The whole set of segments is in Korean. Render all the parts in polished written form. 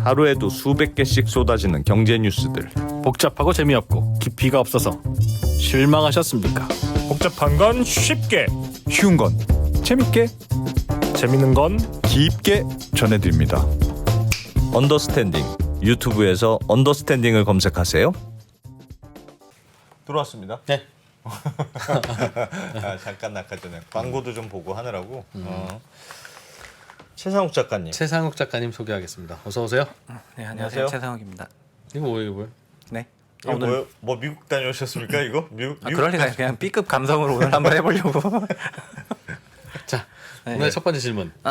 하루에도 수백 개씩 쏟아지는 경제 뉴스들. 복잡하고 재미없고 깊이가 없어서 실망하셨습니까? 복잡한 건 쉽게, 쉬운 건 재밌게, 재밌는 건 깊게 전해드립니다. 언더스탠딩. 유튜브에서 언더스탠딩을 검색하세요. 들어왔습니다. 네. 잠깐 아까 전에 광고도 좀 보고 하느라고. 최상욱 작가님. 최상욱 작가님 소개하겠습니다. 어서 오세요. 네, 안녕하세요. 안녕하세요. 최상욱입니다. 이거 뭐예요? 네. 이거 오늘 뭐 미국 다녀오셨습니까 이거? 그럴 리가 그냥 B급 감성으로 오늘 한번 해보려고. 자, 네. 오늘 첫 번째 질문. 네.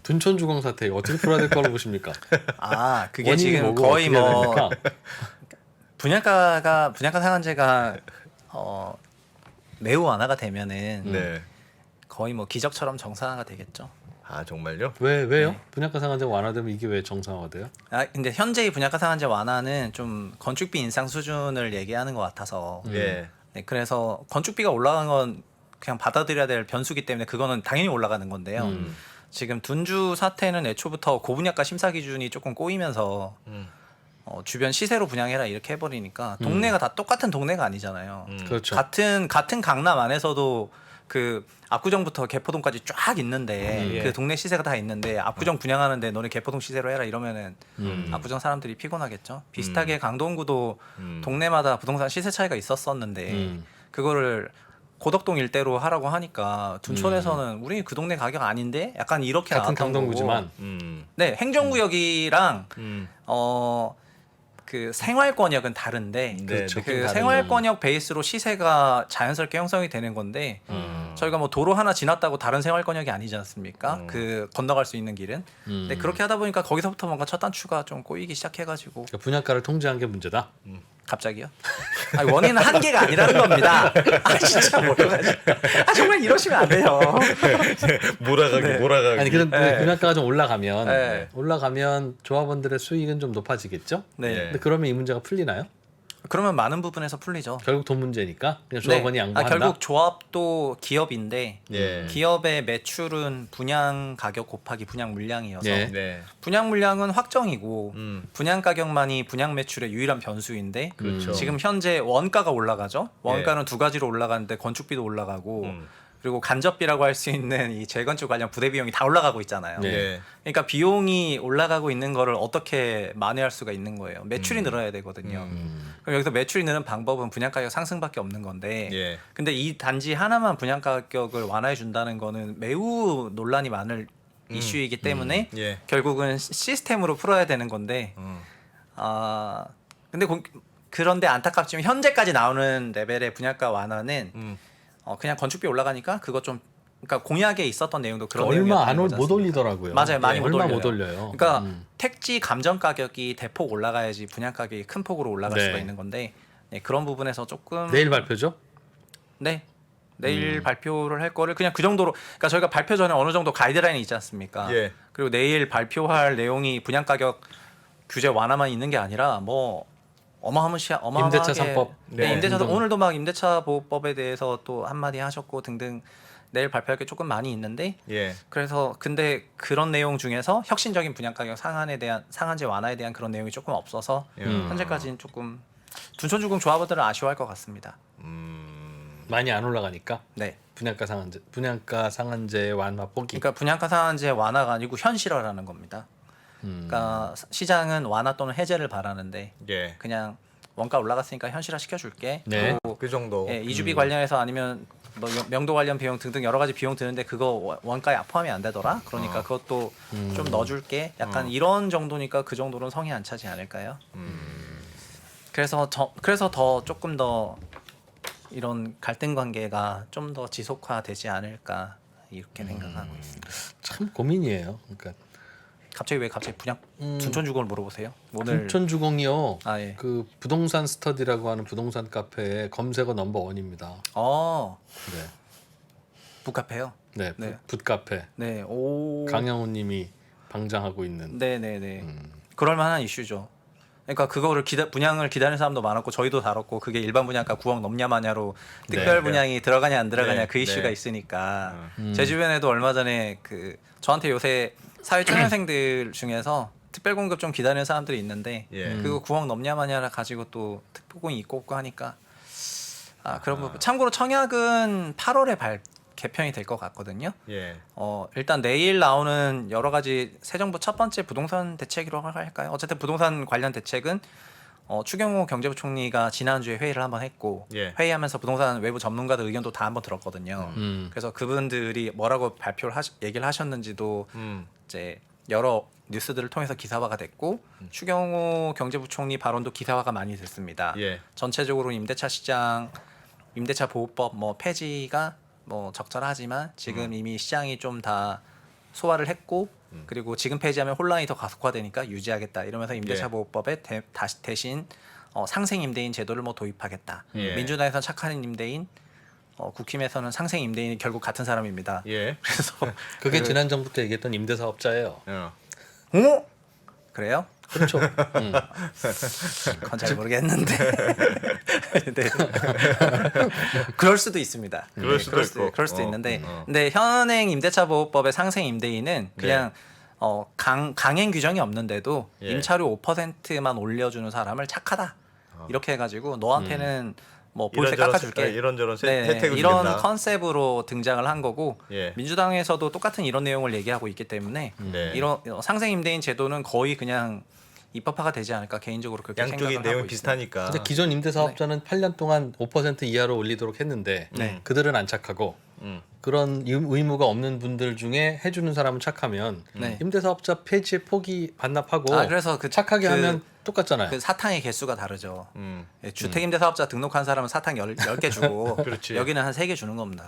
둔촌주공 사태 어떻게 풀어야 될 거라고 보십니까? 아, 그게 원인이 지금 뭐고 거의 어떻게 해야 뭐 됩니까? 분양가 상한제가 매우 완화가 되면은 네. 거의 뭐 기적처럼 정상화가 되겠죠. 아 정말요? 왜요? 분양가 상한제 완화되면 이게 왜 정상화돼요? 아, 근데 현재의 분양가 상한제 완화는 좀 건축비 인상 수준을 얘기하는 것 같아서. 예. 네, 그래서 건축비가 올라간 건 그냥 받아들여야 될 변수기 때문에 그거는 당연히 올라가는 건데요. 지금 둔주 사태는 애초부터 고분양가 심사 기준이 조금 꼬이면서 주변 시세로 분양해라 이렇게 해버리니까 동네가 다 똑같은 동네가 아니잖아요. 그렇죠. 같은 강남 안에서도 그 압구정부터 개포동까지 쫙 있는데 예. 그 동네 시세가 다 있는데 압구정 분양하는데 너네 개포동 시세로 해라 이러면은 압구정 사람들이 피곤하겠죠. 비슷하게 강동구도 동네마다 부동산 시세 차이가 있었었는데 그거를 고덕동 일대로 하라고 하니까 둔촌에서는 우리 그 동네 가격 아닌데 약간 이렇게 같은 나왔던 강동구지만 거고. 네, 행정구역이랑 그 생활권역은 다른데 네, 그 느낌 다르죠. 생활권역 베이스로 시세가 자연스럽게 형성이 되는 건데 저희가 뭐 도로 하나 지났다고 다른 생활권역이 아니지 않습니까? 그 건너갈 수 있는 길은. 근데 그렇게 하다 보니까 거기서부터 뭔가 첫 단추가 좀 꼬이기 시작해가지고 그러니까 분양가를 통제한 게 문제다. 갑자기요? 아니, 원인은 한 개가 아니라는 겁니다. 아 진짜 몰라가지고. 아 정말 이러시면 안 돼요. 몰아가기. 아니 그런데 네. 분양가가 좀 올라가면 네. 조합원들의 수익은 좀 높아지겠죠? 네. 근데 그러면 이 문제가 풀리나요? 그러면 많은 부분에서 풀리죠. 결국 돈 문제니까 그냥 조합원이 네. 양보한다. 결국 조합도 기업인데 예. 기업의 매출은 분양 가격 곱하기 분양 물량이어서 예. 네. 분양 물량은 확정이고 음. 분양 가격만이 분양 매출의 유일한 변수인데 그렇죠. 지금 현재 원가가 올라가죠. 원가는 두 가지로 올라가는데 건축비도 올라가고 그리고 간접비라고 할 수 있는 이 재건축 관련 부대 비용이 다 올라가고 있잖아요. 네. 예. 그러니까 비용이 올라가고 있는 거를 어떻게 만회할 수가 있는 거예요. 매출이 늘어야 되거든요. 그럼 여기서 매출이 느는 방법은 분양 가격 상승밖에 없는 건데 예. 근데 이 단지 하나만 분양 가격을 완화해 준다는 거는 매우 논란이 많을 이슈이기 때문에 예. 결국은 시스템으로 풀어야 되는 건데 아 근데 그런데 안타깝지만 현재까지 나오는 레벨의 분양가 완화는 그냥 건축비 올라가니까 그거 좀 그러니까 공약에 있었던 내용도 그런 얼마 내용이었다는 못 거지 올리더라고요. 맞아요, 많이 예, 못 얼마 올려요. 못 올려요. 그러니까 택지 감정 가격이 대폭 올라가야지 분양 가격이 큰 폭으로 올라갈 네. 수가 있는 건데 네, 그런 부분에서 조금 내일 발표죠? 네 내일 발표를 할 거를 그냥 그 정도로 그러니까 저희가 발표 전에 어느 정도 가이드라인이 있지 않습니까? 예. 그리고 내일 발표할 내용이 분양 가격 규제 완화만 있는 게 아니라 뭐 어마어마하게 임대차 3법. 네, 네. 임대차 오늘도 막 임대차 보호법에 대해서 또 한마디 하셨고 등등 내일 발표할 게 조금 많이 있는데 예. 그래서 근데 그런 내용 중에서 혁신적인 분양 가격 상한제 완화에 대한 그런 내용이 조금 없어서 현재까지는 조금 둔촌주공 조합원들은 아쉬워할 것 같습니다. 많이 안 올라가니까 네. 분양가 상한제 완화 포기. 그러니까 분양가 상한제 완화가 아니고 현실화라는 겁니다. 그러니까 시장은 완화 또는 해제를 바라는데 예. 그냥 원가 올라갔으니까 현실화 시켜줄게. 네. 그리고 그 정도. 예, 이주비 관련해서 아니면 뭐 명도 관련 비용 등등 여러 가지 비용 드는데 그거 원가에 포함이 안 되더라. 그러니까 그것도 좀 넣어줄게. 약간 이런 정도니까 그 정도는 성이 안 차지 않을까요? 그래서 더 조금 더 이런 갈등 관계가 좀 더 지속화되지 않을까 이렇게 생각하고 있습니다. 참 고민이에요. 그러니까 갑자기 왜 분양 둔촌주공을 물어보세요? 오늘 둔촌주공이요. 아 예. 그 부동산 스터디라고 하는 부동산 카페의 검색어 넘버 1입니다. 네. 북카페요. 네. 네. 붓카페. 네. 오. 강영훈님이 방장하고 있는. 네네네. 그럴 만한 이슈죠. 그러니까 그거를 분양을 기다리는 사람도 많았고 저희도 다뤘고 그게 일반 분양가 9억 넘냐 마냐로 특별 네. 분양이 들어가냐 안 들어가냐 네. 그 이슈가 네. 있으니까 제 주변에도 얼마 전에 그 저한테 요새 사회 초년생들 중에서 특별 공급 좀 기다리는 사람들이 있는데 예. 그거 9억 넘냐 마냐라 가지고 또 특보공이 있고 없고 하니까 그런 부분. 참고로 청약은 8월에 개편이 될 것 같거든요. 예. 일단 내일 나오는 여러 가지 새 정부 첫 번째 부동산 대책이라고 할까요? 어쨌든 부동산 관련 대책은 추경호 경제부총리가 지난주에 회의를 한번 했고 예. 회의하면서 부동산 외부 전문가들 의견도 다 한번 들었거든요. 그래서 그분들이 뭐라고 얘기를 하셨는지도 이제 여러 뉴스들을 통해서 기사화가 됐고 추경호 경제부총리 발언도 기사화가 많이 됐습니다. 예. 전체적으로 임대차 시장, 임대차 보호법 뭐 폐지가 뭐 적절하지만 지금 이미 시장이 좀 다 소화를 했고 그리고 지금 폐지하면 혼란이 더 가속화되니까 유지하겠다 이러면서 임대차 예. 보호법에 대신 상생 임대인 제도를 뭐 도입하겠다. 예. 민주당에서는 착한 임대인, 국힘에서는 상생 임대인이 결국 같은 사람입니다. 예. 그래서 그게 지난 정부터 얘기했던 임대사업자예요. 그래요? 그렇죠. 그건 잘 모르겠는데. 네. 그럴 수도 있습니다. 그럴 수도 있고. 그럴 수도 있는데, 근데 현행 임대차 보호법의 상생 임대인은 그냥 강행 규정이 없는데도 예. 임차료 5%만 올려주는 사람을 착하다 이렇게 해가지고 너한테는 뭐 보유세 깎아줄게. 이런저런 네, 혜택을 이런 주겠다. 컨셉으로 등장을 한 거고 예. 민주당에서도 똑같은 이런 내용을 얘기하고 있기 때문에 네. 이런 상생 임대인 제도는 거의 그냥 입법화가 되지 않을까 개인적으로 그렇게 양쪽이 생각을 내용이 하고 비슷하니까. 근데 기존 임대사업자는 8년 동안 5% 이하로 올리도록 했는데 네. 그들은 안 착하고 그런 의무가 없는 분들 중에 해주는 사람은 착하면 네. 임대사업자 폐지의 포기 반납하고 그래서 착하게 하면 똑같잖아요. 그 사탕의 개수가 다르죠. 음. 예, 주택임대사업자 등록한 사람은 사탕 10개 주고 그렇지. 여기는 한 3개 주는 겁니다.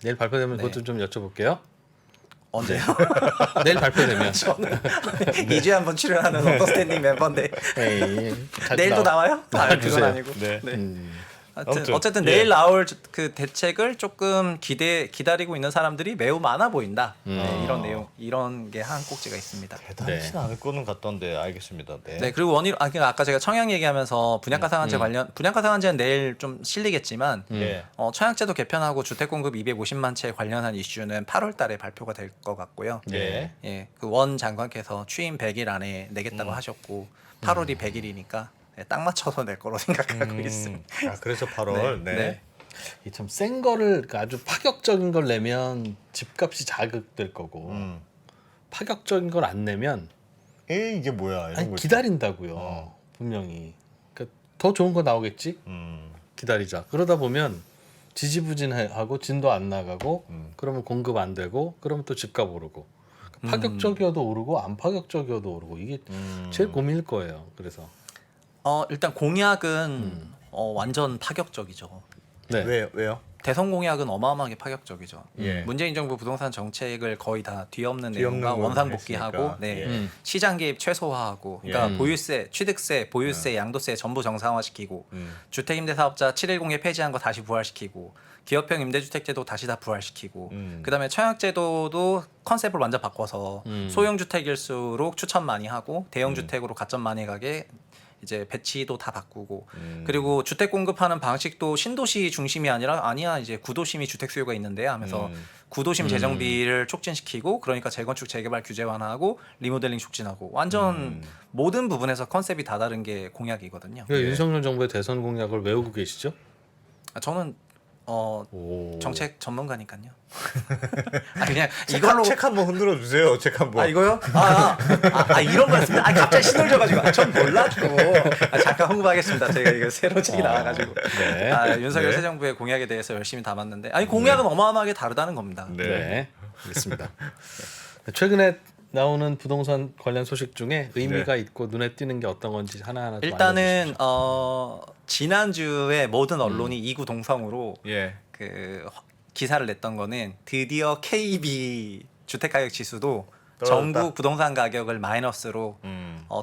내일 발표되면 네. 그것도 좀 여쭤볼게요. 언제요? 내일 발표되면. 2주에 한 번 출연하는 언더스탠딩 멤버인데 에이, 자주 내일도 나와. 나와요? 그건 나와주세요. 아니고. 네. 아무튼, 어쨌든 예. 내일 나올 그 대책을 조금 기다리고 있는 사람들이 매우 많아 보인다. 네, 이런 내용, 이런 게 한 꼭지가 있습니다. 대단하진 않을 거는 같던데 알겠습니다. 네. 네, 그리고 그러니까 아까 제가 청약 얘기하면서 분양가 상한제 관련 분양가 상한제는 내일 좀 실리겠지만 예. 청약제도 개편하고 주택공급 250만 채 관련한 이슈는 8월달에 발표가 될 것 같고요. 예. 예, 그 원 장관께서 취임 100일 안에 내겠다고 하셨고 8월이 100일이니까 딱 맞춰서 낼 거로 생각하고 있습니다. 그래서 8월. 네. 네. 이 참 센 거를 그러니까 아주 파격적인 걸 내면 집값이 자극될 거고 파격적인 걸 안 내면 이게 뭐야? 이런 아니 거 기다린다고요. 분명히. 그러니까 더 좋은 거 나오겠지. 기다리자. 그러다 보면 지지부진하고 진도 안 나가고 그러면 공급 안 되고 그러면 또 집값 오르고 파격적이어도 오르고 안 파격적이어도 오르고 이게 제일 고민일 거예요. 그래서 일단 공약은 완전 파격적이죠. 네. 왜요? 대선 공약은 어마어마하게 파격적이죠. 예. 문재인 정부 부동산 정책을 거의 다 뒤엎는 뒤엎는 내용과 걸 원상복귀하고 했으니까. 네. 예. 시장 개입 최소화하고 그러니까 보유세, 취득세, 보유세, 양도세 전부 정상화시키고 주택임대사업자 710에 폐지한 거 다시 부활시키고 기업형 임대주택제도 다시 다 부활시키고 그다음에 청약제도도 컨셉을 완전 바꿔서 소형주택일수록 추천 많이 하고 대형주택으로 가점 많이 가게 이제 배치도 다 바꾸고 그리고 주택 공급하는 방식도 신도시 중심이 아니야 이제 구도심이 주택 수요가 있는데 하면서 구도심 재정비를 촉진시키고 그러니까 재건축 재개발 규제 완화하고 리모델링 촉진하고 완전 모든 부분에서 컨셉이 다 다른 게 공약이거든요. 그러니까 윤석열 정부의 대선 공약을 외우고 계시죠? 저는 오. 정책 전문가니까요. 그냥 이걸로 책 한번 흔들어 주세요. 책 한번. 이거요? 이런 거였습니다. 갑자기 신호를 줘가지고 전 몰랐고. 잠깐 홍보하겠습니다. 제가 이거 새로 책이 나와가지고. 네. 윤석열 네. 새 정부의 공약에 대해서 열심히 담았는데 공약은 어마어마하게 다르다는 겁니다. 네. 알겠습니다. 최근에 나오는 부동산 관련 소식 중에 의미가 있고 눈에 띄는 게 어떤 건지 하나하나 좀 일단은 지난주에 모든 언론이 이구 동성으로 예. 그 기사를 냈던 거는 드디어 KB 주택가격 지수도 떨어졌다. 전국 부동산 가격을 마이너스로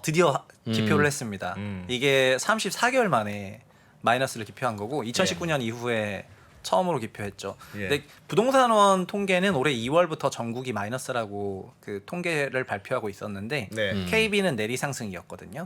드디어 기표를 했습니다. 이게 34개월 만에 마이너스를 기표한 거고 2019년 이후에 처음으로 기표했죠. 예. 근데 부동산원 통계는 올해 2월부터 전국이 마이너스라고 그 통계를 발표하고 있었는데 네. KB는 내리 상승이었거든요.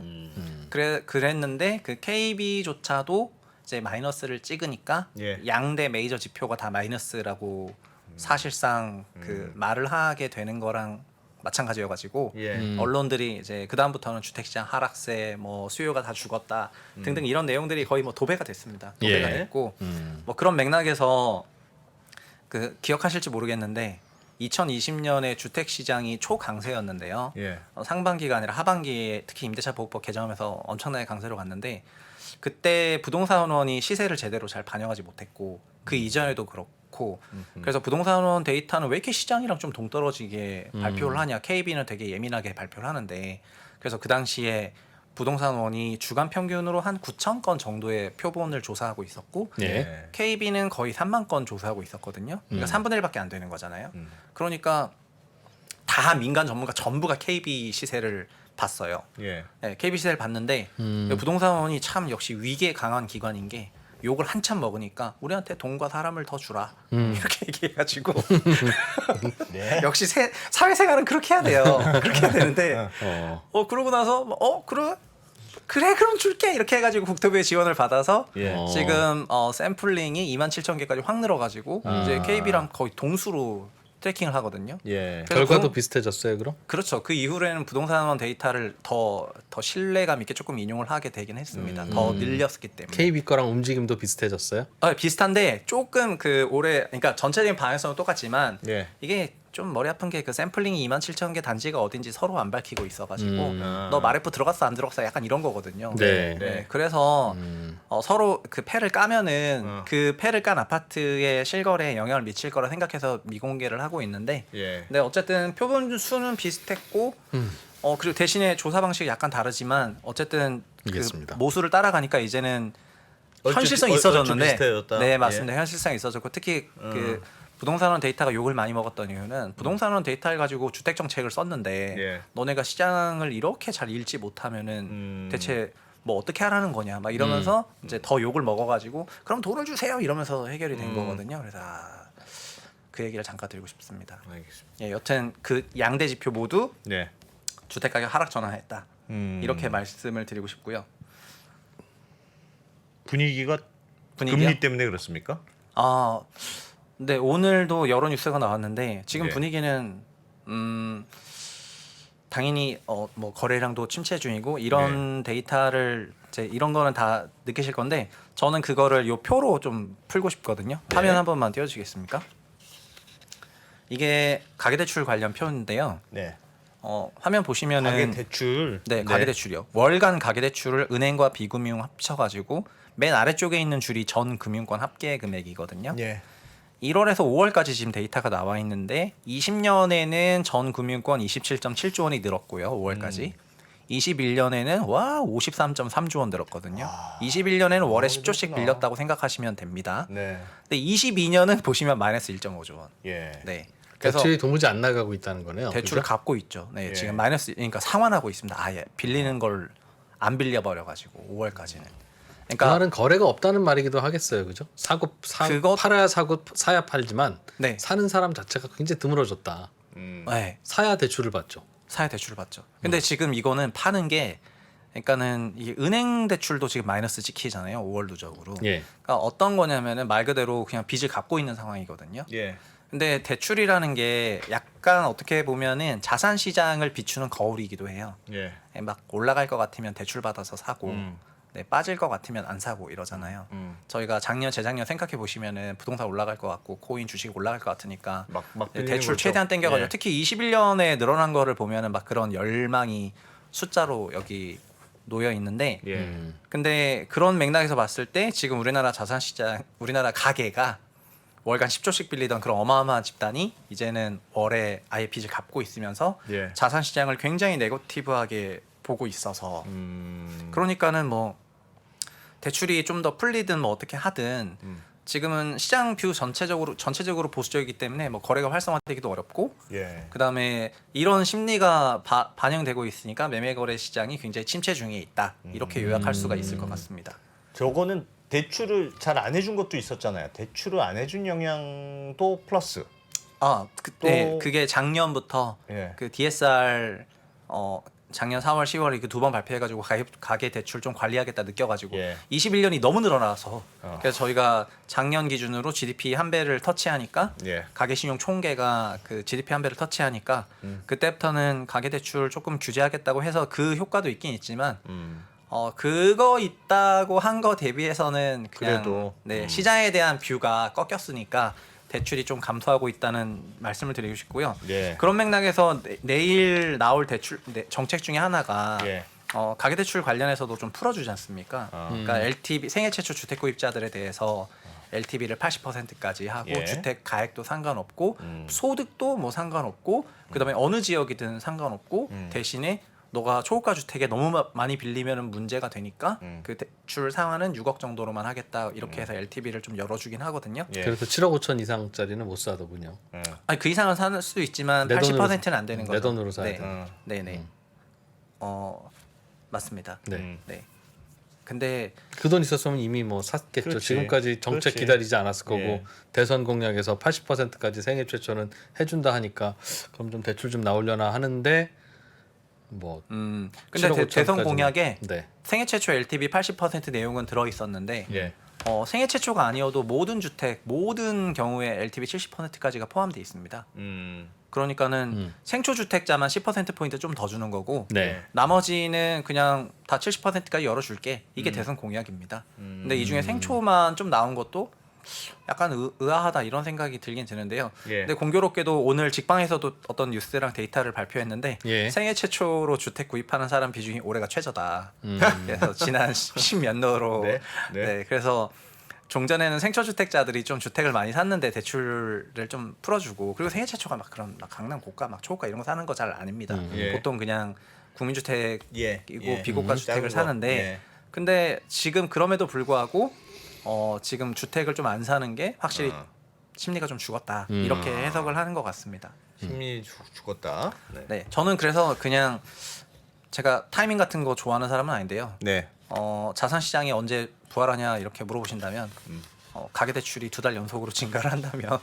그랬는데 그 KB조차도 이제 마이너스를 찍으니까 예. 양대 메이저 지표가 다 마이너스라고 사실상 그 말을 하게 되는 거랑 마찬가지여가지고 예. 언론들이 이제 그 다음부터는 주택시장 하락세, 뭐 수요가 다 죽었다 등등 이런 내용들이 거의 뭐 도배가 됐습니다. 도배가 예. 됐고 뭐 그런 맥락에서 그 기억하실지 모르겠는데 2020년에 주택시장이 초강세였는데요. 예. 상반기가 아니라 하반기에 특히 임대차 보호법 개정하면서 엄청나게 강세로 갔는데 그때 부동산원이 시세를 제대로 잘 반영하지 못했고 그 이전에도 그렇고 그래서 부동산원 데이터는 왜 이렇게 시장이랑 좀 동떨어지게 발표를 하냐. KB는 되게 예민하게 발표를 하는데 그래서 그 당시에 부동산원이 주간 평균으로 한 9천 건 정도의 표본을 조사하고 있었고 예. KB는 거의 3만 건 조사하고 있었거든요. 그러니까 3분의 1밖에 안 되는 거잖아요. 그러니까 다 민간 전문가 전부가 KB 시세를 봤어요. 예. 네, KB 시세를 봤는데 부동산원이 참 역시 위기에 강한 기관인 게 욕을 한참 먹으니까 우리한테 돈과 사람을 더 주라 이렇게 얘기해가지고 네. 역시 사회생활은 그렇게 해야 돼요. 그렇게 해야 되는데 그러고 나서 그래 그럼 줄게 이렇게 해가지고 국토부의 지원을 받아서 예. 지금 샘플링이 27,000개까지 확 늘어가지고 이제 KB랑 거의 동수로 트래킹을 하거든요. 예. 그래서 결과도 비슷해졌어요, 그럼? 그렇죠. 그 이후에는 부동산원 데이터를 더 신뢰감 있게 조금 인용을 하게 되긴 했습니다. 더 늘렸기 때문에. KB 거랑 움직임도 비슷해졌어요? 비슷한데 조금 그 올해 그러니까 전체적인 방향성은 똑같지만 예. 이게 좀 머리 아픈 게 그 샘플링이 27,000개 단지가 어딘지 서로 안 밝히고 있어가지고 아. 너 마레프 들어갔어 안 들어갔어 약간 이런 거거든요. 네. 네. 그래서 서로 그 패를 까면은 그 패를 깐 아파트의 실거래에 영향을 미칠 거라 생각해서 미공개를 하고 있는데 예. 네 어쨌든 표본 수는 비슷했고 그리고 대신에 조사 방식이 약간 다르지만 어쨌든 그 알겠습니다. 모수를 따라가니까 이제는 얼추 현실성이 얼추 있어졌는데 비슷해졌다. 네 맞습니다. 현실성이 있어졌고 특히 그 부동산원 데이터가 욕을 많이 먹었던 이유는 부동산원 데이터를 가지고 주택 정책을 썼는데 예. 너네가 시장을 이렇게 잘 읽지 못하면은 대체 뭐 어떻게 하라는 거냐 막 이러면서 이제 더 욕을 먹어가지고 그럼 돈을 주세요 이러면서 해결이 된 거거든요. 그래서 그 얘기를 잠깐 드리고 싶습니다. 알겠습니다. 예, 여튼 그 양대 지표 모두 네. 주택 가격 하락 전환했다. 이렇게 말씀을 드리고 싶고요. 분위기가 분위기요? 금리 때문에 그렇습니까? 네 오늘도 여러 뉴스가 나왔는데 지금 네. 분위기는 당연히 뭐 거래량도 침체 중이고 이런 데이터를 이제 이런 거는 다 느끼실 건데 저는 그거를 요 표로 좀 풀고 싶거든요. 화면 한 번만 띄워주시겠습니까? 이게 가계대출 관련 표인데요. 네. 화면 보시면은 가계 대출. 네, 가계대출이요. 월간 가계대출을 은행과 비금융 합쳐가지고 맨 아래쪽에 있는 줄이 전 금융권 합계 금액이거든요. 예. 1월에서 5월까지 지금 데이터가 나와 있는데 20년에는 전 금융권 27.7조 원이 늘었고요. 5월까지. 21년에는 와 53.3조 원 늘었거든요. 21년에는 월에 10조씩 그렇구나. 빌렸다고 생각하시면 됩니다. 네. 근데 22년은 보시면 마이너스 1.5조 원. 예. 네. 그래서 대출이 도무지 안 나가고 있다는 거네요. 대출을 그죠? 갚고 있죠. 네, 예. 지금 마이너스 그러니까 상환하고 있습니다. 아예 빌리는 걸 안 빌려 버려 가지고 5월까지는. 그 그러니까 말은 거래가 없다는 말이기도 하겠어요, 그죠? 그것- 팔아야 사고 사야 팔지만 네. 사는 사람 자체가 굉장히 드물어졌다. 네. 사야 대출을 받죠. 사야 대출을 받죠. 근데 지금 이거는 파는 게 그러니까는 이게 은행 대출도 지금 마이너스 찍히잖아요. 5월 누적으로. 예. 그러니까 어떤 거냐면은 말 그대로 그냥 빚을 갚고 있는 상황이거든요. 예. 근데 대출이라는 게 약간 어떻게 보면은 자산 시장을 비추는 거울이기도 해요. 예. 막 올라갈 것 같으면 대출 받아서 사고 네, 빠질 것 같으면 안 사고 이러잖아요. 저희가 재작년 생각해 보시면은 부동산 올라갈 것 같고 코인 주식 올라갈 것 같으니까 막 네, 빌리는 대출 거죠. 최대한 땡겨가지고 예. 특히 21년에 늘어난 거를 보면은 막 그런 열망이 숫자로 여기 놓여 있는데 예. 근데 그런 맥락에서 봤을 때 지금 우리나라 자산 시장 우리나라 가계가 월간 10조씩 빌리던 그런 어마어마한 집단이 이제는 월에 아예 빚을 갚고 있으면서 예. 자산 시장을 굉장히 네거티브하게 보고 있어서 그러니까는 뭐 대출이 좀 더 풀리든 뭐 어떻게 하든 지금은 시장 뷰 전체적으로 보수적이기 때문에 뭐 거래가 활성화되기도 어렵고 예. 그다음에 이런 심리가 반영되고 있으니까 매매 거래 시장이 굉장히 침체 중에 있다 이렇게 요약할 수가 있을 것 같습니다. 저거는 대출을 잘 안 해준 것도 있었잖아요. 대출을 안 해준 영향도 플러스. 그때 그게 작년부터 예. 그 DSR 작년 4월, 10월에 그 두 번 발표해가지고 가계 대출 좀 관리하겠다 느껴가지고 예. 21년이 너무 늘어나서 그래서 저희가 작년 기준으로 GDP 한 배를 터치하니까 예. 가계 신용 총계가 그 GDP 한 배를 터치하니까 그때부터는 가계 대출 조금 규제하겠다고 해서 그 효과도 있긴 있지만 그거 있다고 한 거 대비해서는 그냥 그래도, 네, 시장에 대한 뷰가 꺾였으니까 대출이 좀 감소하고 있다는 말씀을 드리고 싶고요. 예. 그런 맥락에서 내일 나올 대출 정책 중에 하나가 예. 가계대출 관련해서도 좀 풀어주지 않습니까? 그러니까 LTV 생애 최초 주택 구입자들에 대해서 LTV를 80%까지 하고 예. 주택 가액도 상관없고 소득도 뭐 상관없고 그다음에 어느 지역이든 상관없고 대신에 너가 초고가 주택에 너무 많이 빌리면 문제가 되니까 그 대출 상환은 6억 정도로만 하겠다 이렇게 해서 LTV를 좀 열어주긴 하거든요. 예. 그래서 7억 5천 이상짜리는 못 사더군요. 아니 그 이상은 살 수 있지만 내 돈으로 80%는 안 되는 거죠. 내 돈으로 사야 네. 돼. 네네. 맞습니다. 네. 네. 근데 그 돈 있었으면 이미 뭐 샀겠죠. 그렇지. 지금까지 정책 그렇지. 기다리지 않았을 거고 예. 대선 공약에서 80%까지 생애 최초는 해준다 하니까 그럼 좀 대출 좀 나오려나 하는데 뭐 근데 7억 5천까지는 대선 공약에 네. 생애 최초 LTV 80% 내용은 들어 있었는데 예. 생애 최초가 아니어도 모든 주택 모든 경우에 LTV 70%까지가 포함되어 있습니다. 그러니까는 생초 주택자만 10% 포인트 좀 더 주는 거고 네. 나머지는 그냥 다 70%까지 열어줄게. 이게 대선 공약입니다. 근데 이 중에 생초만 좀 나온 것도 약간 의아하다 이런 생각이 들긴 드는데요. 예. 근데 공교롭게도 오늘 직방에서도 어떤 뉴스랑 데이터를 발표했는데 예. 생애 최초로 주택 구입하는 사람 비중이 올해가 최저다. 그래서 지난 10몇 년으로 네, 네. 네. 그래서 종전에는 생초 주택자들이 좀 주택을 많이 샀는데 대출을 좀 풀어주고 그리고 생애 최초가 막 그런 막 강남 고가 막 초고가 이런 거 사는 거 잘 아닙니다. 예. 보통 그냥 국민주택이고 예. 예. 비고가 주택을 작은 거. 사는데 예. 근데 지금 그럼에도 불구하고 지금 주택을 좀 안 사는 게 확실히 심리가 좀 죽었다 이렇게 해석을 하는 것 같습니다. 힘이 죽었다. 네. 네, 저는 그래서 그냥 제가 타이밍 같은 거 좋아하는 사람은 아닌데요. 네. 자산 시장이 언제 부활하냐 이렇게 물어보신다면 가계 대출이 2달 연속으로 증가를 한다면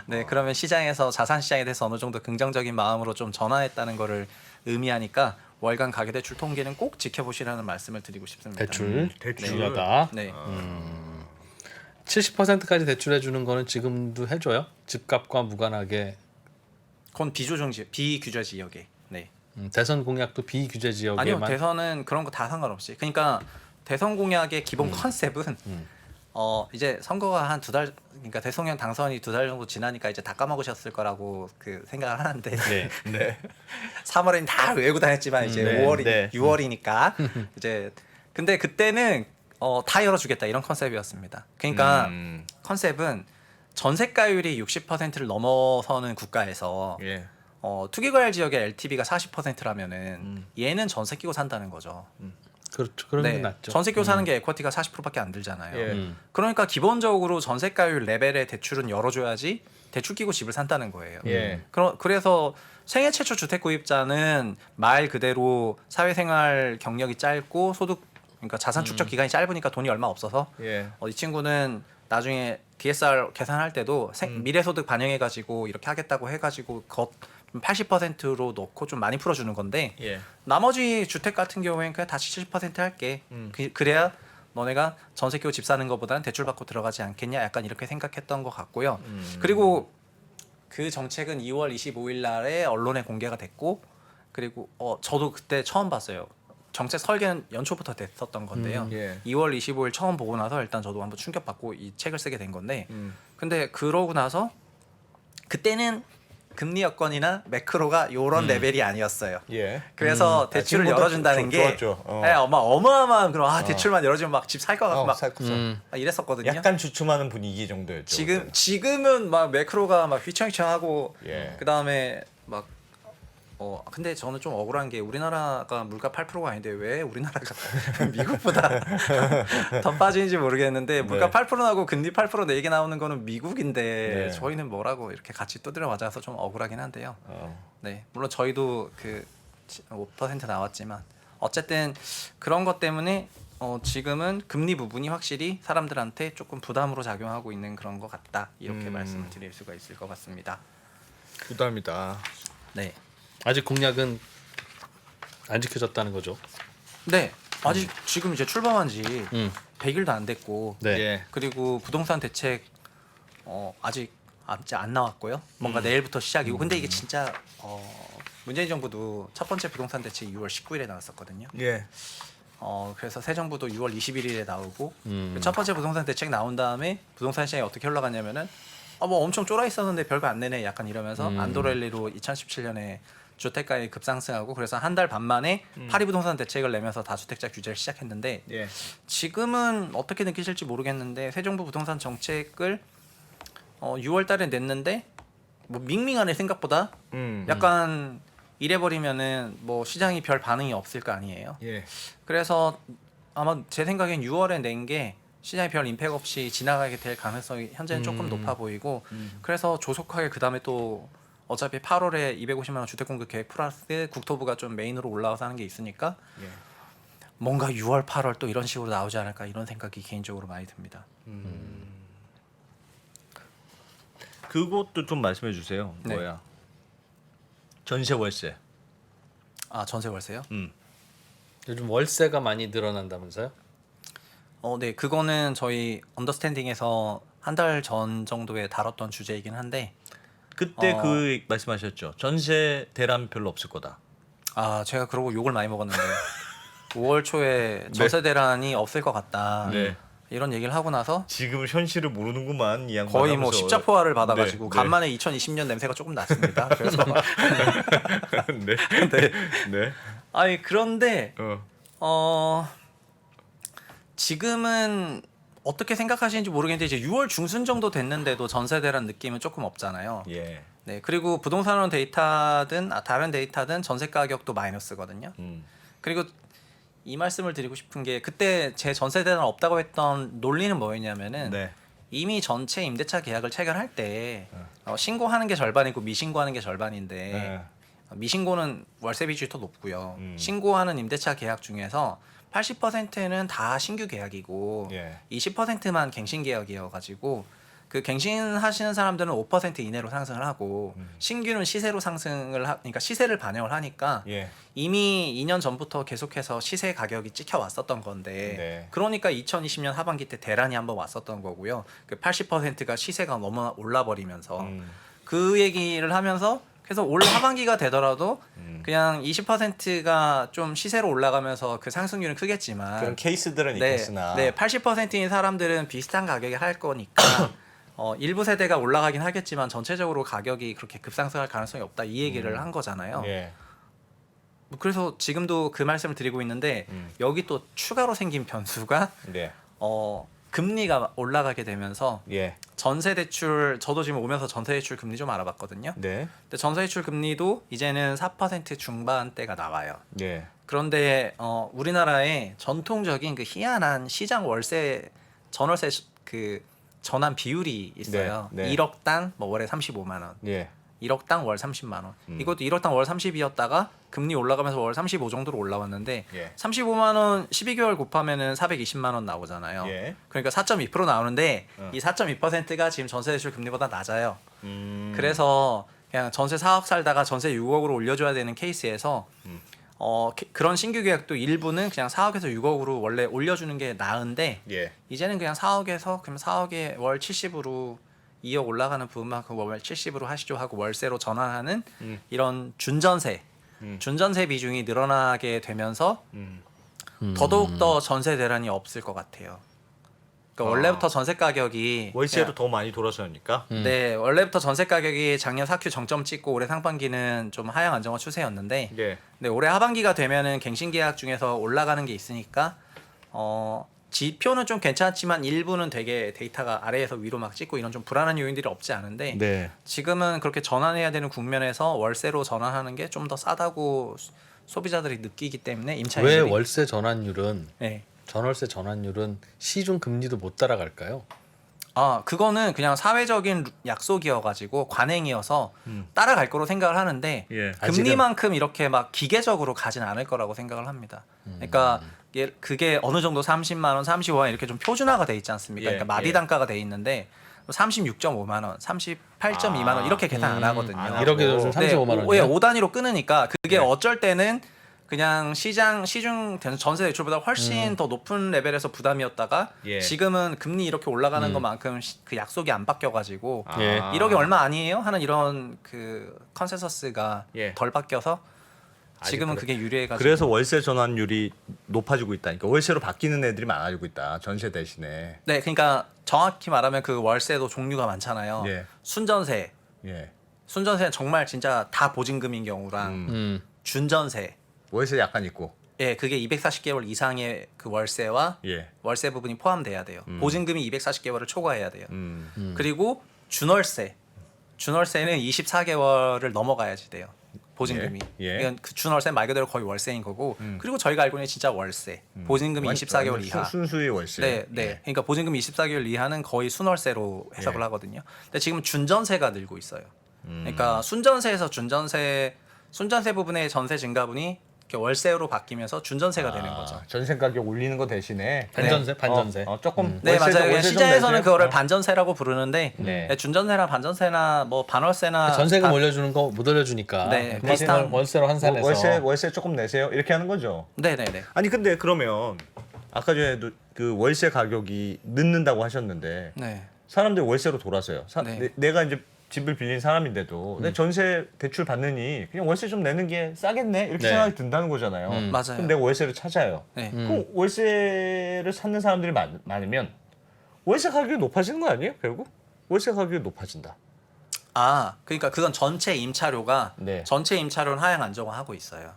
네 그러면 시장에서 자산 시장에 대해서 어느 정도 긍정적인 마음으로 좀 전환했다는 거를 의미하니까 월간 가계 대출 통계는 꼭 지켜보시라는 말씀을 드리고 싶습니다. 대출 대출. 중요하다. 네. 70%까지 대출해 주는 거는 지금도 해줘요. 집값과 무관하게. 그건 비조정 지역, 비규제 지역에. 네. 대선 공약도 비규제 아니요, 지역에만. 대선은 그런 거 다 상관없이. 그러니까 대선 공약의 기본 컨셉은 이제 선거가 한 2달, 그러니까 대통령 당선이 2달 정도 지나니까 이제 다 까먹으셨을 거라고 그 생각을 하는데 네. 네. 3월에는 다 외우고 다녔지만 이제 네, 5월이 네. 6월이니까 이제 근데 그때는 다 열어주겠다 이런 컨셉이었습니다. 그러니까 컨셉은 전세가율이 60%를 넘어서는 국가에서 예. 투기과열 지역의 LTV가 40%라면은 얘는 전세 끼고 산다는 거죠. 그렇죠. 그런 게 낫죠. 전세 끼고 사는 게 에쿼티가 40%밖에 안 들잖아요. 예. 그러니까 기본적으로 전세가율 레벨의 대출은 열어줘야지 대출 끼고 집을 산다는 거예요. 예. 그래서 생애 최초 주택 구입자는 말 그대로 사회생활 경력이 짧고 소득 그러니까 자산 축적 기간이 짧으니까 돈이 얼마 없어서 예. 이 친구는 나중에 DSR 계산할 때도 미래소득 반영해가지고 이렇게 하겠다고 해가지고 80%로 넣고 좀 많이 풀어주는 건데 예. 나머지 주택 같은 경우에는 그냥 다시 70% 할게. 그래야 너네가 전세 끼고 집 사는 것보다는 대출 받고 들어가지 않겠냐 약간 이렇게 생각했던 것 같고요. 그리고 그 정책은 2월 25일 날에 언론에 공개가 됐고 그리고 저도 그때 처음 봤어요. 정책 설계는 연초부터 됐었던 건데요. 예. 2월 25일 처음 보고 나서 일단 저도 한번 충격받고 이 책을 쓰게 된 건데 근데 그러고 나서 그때는 금리 여건이나 매크로가 요런 레벨이 아니었어요. 예. 그래서 대출을 지금보다 열어준다는 게 좋았죠. 네, 어마어마한 그런 대출만 열어주면 막 집 살 것 같고 막 살코서. 이랬었거든요. 약간 주춤하는 분위기 정도였죠. 지금은 막 매크로가 막 휘청휘청하고 예. 그 다음에 막 근데 저는 좀 억울한 게 우리나라가 물가 8%가 아닌데 왜 우리나라가 미국보다 더 빠지는지 모르겠는데 물가 8% 나고 금리 8% 내게 나오는 거는 미국인데 네. 저희는 뭐라고 이렇게 같이 두드려 맞아서 좀 억울하긴 한데요. 네, 물론 저희도 그 5% 나왔지만 어쨌든 그런 것 때문에 지금은 금리 부분이 확실히 사람들한테 조금 부담으로 작용하고 있는 그런 것 같다 이렇게 말씀을 드릴 수가 있을 것 같습니다. 부담이다. 네. 아직 공약은 안 지켜졌다는 거죠. 네. 아직 지금 이제 출범한 지 100일도 안 됐고 네. 예. 그리고 부동산 대책 아직 안 나왔고요. 뭔가 내일부터 시작이고. 근데 이게 진짜 문재인 정부도 첫 번째 부동산 대책이 6월 19일에 나왔었거든요. 예. 그래서 새 정부도 6월 21일에 나오고 첫 번째 부동산 대책 나온 다음에 부동산 시장이 어떻게 흘러갔냐면은 뭐 엄청 쫄아 있었는데 별거 안 내네 약간 이러면서 안도렐리로 2017년에 주택가에 급상승하고 그래서 한 달 반 만에 파리 부동산 대책을 내면서 다주택자 규제를 시작했는데 예. 지금은 어떻게 느끼실지 모르겠는데 새 정부 부동산 정책을 6월 달에 냈는데 뭐 밍밍하네 생각보다 약간 이래버리면은 뭐 시장이 별 반응이 없을 거 아니에요. 예. 그래서 아마 제 생각엔 6월에 낸 게 시장에 별 임팩 없이 지나가게 될 가능성이 현재는 조금 높아 보이고 그래서 조속하게 그 다음에 또 어차피 8월에 250만 원 주택 공급 계획 플러스 국토부가 좀 메인으로 올라와서 하는 게 있으니까 예. 뭔가 6월, 8월 또 이런 식으로 나오지 않을까 이런 생각이 개인적으로 많이 듭니다. 그것도 좀 말씀해 주세요. 네. 뭐야? 전세 월세. 전세 월세요? 요즘 월세가 많이 늘어난다면서요? 네, 그거는 저희 언더스탠딩에서 한 달 전 정도에 다뤘던 주제이긴 한데 그때 그 말씀하셨죠. 전세 대란 별로 없을 거다. 제가 그러고 욕을 많이 먹었는데 5월 초에 전세 대란이 없을 것 같다. 네. 이런 얘기를 하고 나서 지금 현실을 모르는구만 이 양반. 거의 뭐 하면서. 십자포화를 받아가지고 네, 간만에 2020년 냄새가 조금 났습니다. 그래서 네. 네. 네. 아니 그런데 어. 지금은 어떻게 생각하시는지 모르겠는데 이제 6월 중순 정도 됐는데도 전세 대란 느낌은 조금 없잖아요. 예. 네, 그리고 부동산원 데이터든 다른 데이터든 전세 가격도 마이너스거든요. 그리고 이 말씀을 드리고 싶은 게 그때 제 전세 대란 없다고 했던 논리는 뭐였냐면은 네. 이미 전체 임대차 계약을 체결할 때 신고하는 게 절반이고 미신고하는 게 절반인데 네. 미신고는 월세 비중이 더 높고요. 신고하는 임대차 계약 중에서 80%는 다 신규 계약이고 예. 20%만 갱신 계약이어가지고 그 갱신하시는 사람들은 5% 이내로 상승을 하고 신규는 시세로 상승을 그러니까 시세를 반영을 하니까 예. 이미 2년 전부터 계속해서 시세 가격이 찍혀 왔었던 건데 네. 그러니까 2020년 하반기 때 대란이 한번 왔었던 거고요. 그 80%가 시세가 너무 올라버리면서 그 얘기를 하면서 그래서 올 하반기가 되더라도 그냥 20%가 좀 시세로 올라가면서 그 상승률은 크겠지만 그런 케이스들은 있겠으나. 네, 80%인 사람들은 비슷한 가격에 할 거니까 일부 세대가 올라가긴 하겠지만 전체적으로 가격이 그렇게 급상승할 가능성이 없다 이 얘기를 한 거잖아요. 예. 그래서 지금도 그 말씀을 드리고 있는데 여기 또 추가로 생긴 변수가 네. 금리가 올라가게 되면서 예. 전세 대출 저도 지금 오면서 전세 대출 금리 좀 알아봤거든요. 네. 근데 전세 대출 금리도 이제는 4% 중반대가 나와요. 예. 그런데 우리나라의 전통적인 그 희한한 시장 월세 전월세 그 전환 비율이 있어요. 네, 네. 1억당 뭐 월에 35만 원. 예. 1억당 월 30만 원. 이것도 1억당 월 30이었다가 금리 올라가면서 월 35 정도로 올라왔는데 예. 35만 원 12개월 곱하면은 420만 원 나오잖아요. 예. 그러니까 4.2% 나오는데 이 4.2%가 지금 전세 대출 금리보다 낮아요. 그래서 그냥 전세 4억 살다가 전세 6억으로 올려줘야 되는 케이스에서 그런 신규 계약도 일부는 그냥 4억에서 6억으로 원래 올려주는 게 나은데 예. 이제는 그냥 4억에서 그럼 4억에 월 70으로 2억 올라가는 부분만큼 월 70으로 하시죠 하고 월세로 전환하는 이런 준전세 준전세 비중이 늘어나게 되면서 더더욱 더 전세 대란이 없을 것 같아요. 그러니까 원래부터 전세 가격이 월세로 더 많이 돌아서니까. 네, 원래부터 전세 가격이 작년 4Q 정점 찍고 올해 상반기는 좀 하향 안정화 추세였는데 예. 네, 올해 하반기가 되면은 갱신 계약 중에서 올라가는 게 있으니까 지표는 좀 괜찮지만 일부는 되게 데이터가 아래에서 위로 막 찍고 이런 좀 불안한 요인들이 없지 않은데 네. 지금은 그렇게 전환해야 되는 국면에서 월세로 전환하는 게 좀 더 싸다고 소비자들이 느끼기 때문에 왜 임차인들이 월세 전환율은 네. 전월세 전환율은 시중 금리도 못 따라갈까요? 그거는 그냥 사회적인 약속이어가지고 관행이어서 따라갈 거로 생각을 하는데 예. 금리만큼 이렇게 막 기계적으로 가진 않을 거라고 생각을 합니다. 그러니까 그게 어느 정도 30만 원, 35만 원 이렇게 좀 표준화가 돼 있지 않습니까? 예, 그러니까 마디 예. 단가가 돼 있는데 36.5만 원, 38.2만 원 이렇게 계산 안 하거든요. 안 하고. 1억에 요즘 35만 원이요? 네, 5단위로 끊으니까 그게 예. 어쩔 때는 그냥 시중 전세 대출보다 훨씬 더 높은 레벨에서 부담이었다가 예. 지금은 금리 이렇게 올라가는 것만큼 그 약속이 안 바뀌어가지고 예. 1억이 얼마 아니에요 하는 이런 그 컨센서스가 예. 덜 바뀌어서 지금은 아직 그게 유리해가지고 그래서 월세 전환율이 높아지고 있다니까. 월세로 바뀌는 애들이 많아지고 있다. 전세 대신에. 네, 그러니까 정확히 말하면 그 월세도 종류가 많잖아요. 예. 순전세, 예. 순전세는 정말 진짜 다 보증금인 경우랑 준전세, 월세 약간 있고. 예, 그게 240개월 이상의 그 월세와 예. 월세 부분이 포함돼야 돼요. 보증금이 240개월을 초과해야 돼요. 음. 그리고 준월세는 24개월을 넘어가야지 돼요. 보증금이. 예. 예. 이건 그 준월세 말 그대로 거의 월세인 거고. 그리고 저희가 알고 있는 진짜 월세. 보증금이 24개월 이하. 순수의 월세. 네, 네. 예. 그러니까 보증금 24개월 이하는 거의 순월세로 해석을 예. 하거든요. 근데 지금 준전세가 늘고 있어요. 그러니까 순전세에서 순전세 부분의 전세 증가분이 이렇게 월세로 바뀌면서 준전세가 되는 거죠. 전세 가격 올리는 거 대신에 반전세, 반전세. 조금 네, 월세 좀- 맞아요. 월세 좀 시장에서는 내세요. 그거를 반전세라고 부르는데 네. 준전세나 반전세나 뭐 반월세나 전세금 다- 올려주는 거 못 올려주니까 네, 그만큼 비슷한- 월세로 환산해서 월세 조금 내세요. 이렇게 하는 거죠. 네네네. 아니 근데 그러면 아까 전에도 그 월세 가격이 늦는다고 하셨는데 네. 사람들이 월세로 돌아서요. 네. 내가 이제 집을 빌린 사람인데도 내 전세 대출 받느니 그냥 월세 좀 내는 게 싸겠네 이렇게 네. 생각이 든다는 거잖아요. 맞아요. 그럼 내가 월세를 찾아요. 네. 그럼 월세를 찾는 사람들이 많으면 월세 가격이 높아지는 거 아니에요? 결국 월세 가격이 높아진다. 아, 그러니까 그건 전체 임차료가 네. 전체 임차료는 하향 안정화하고 있어요.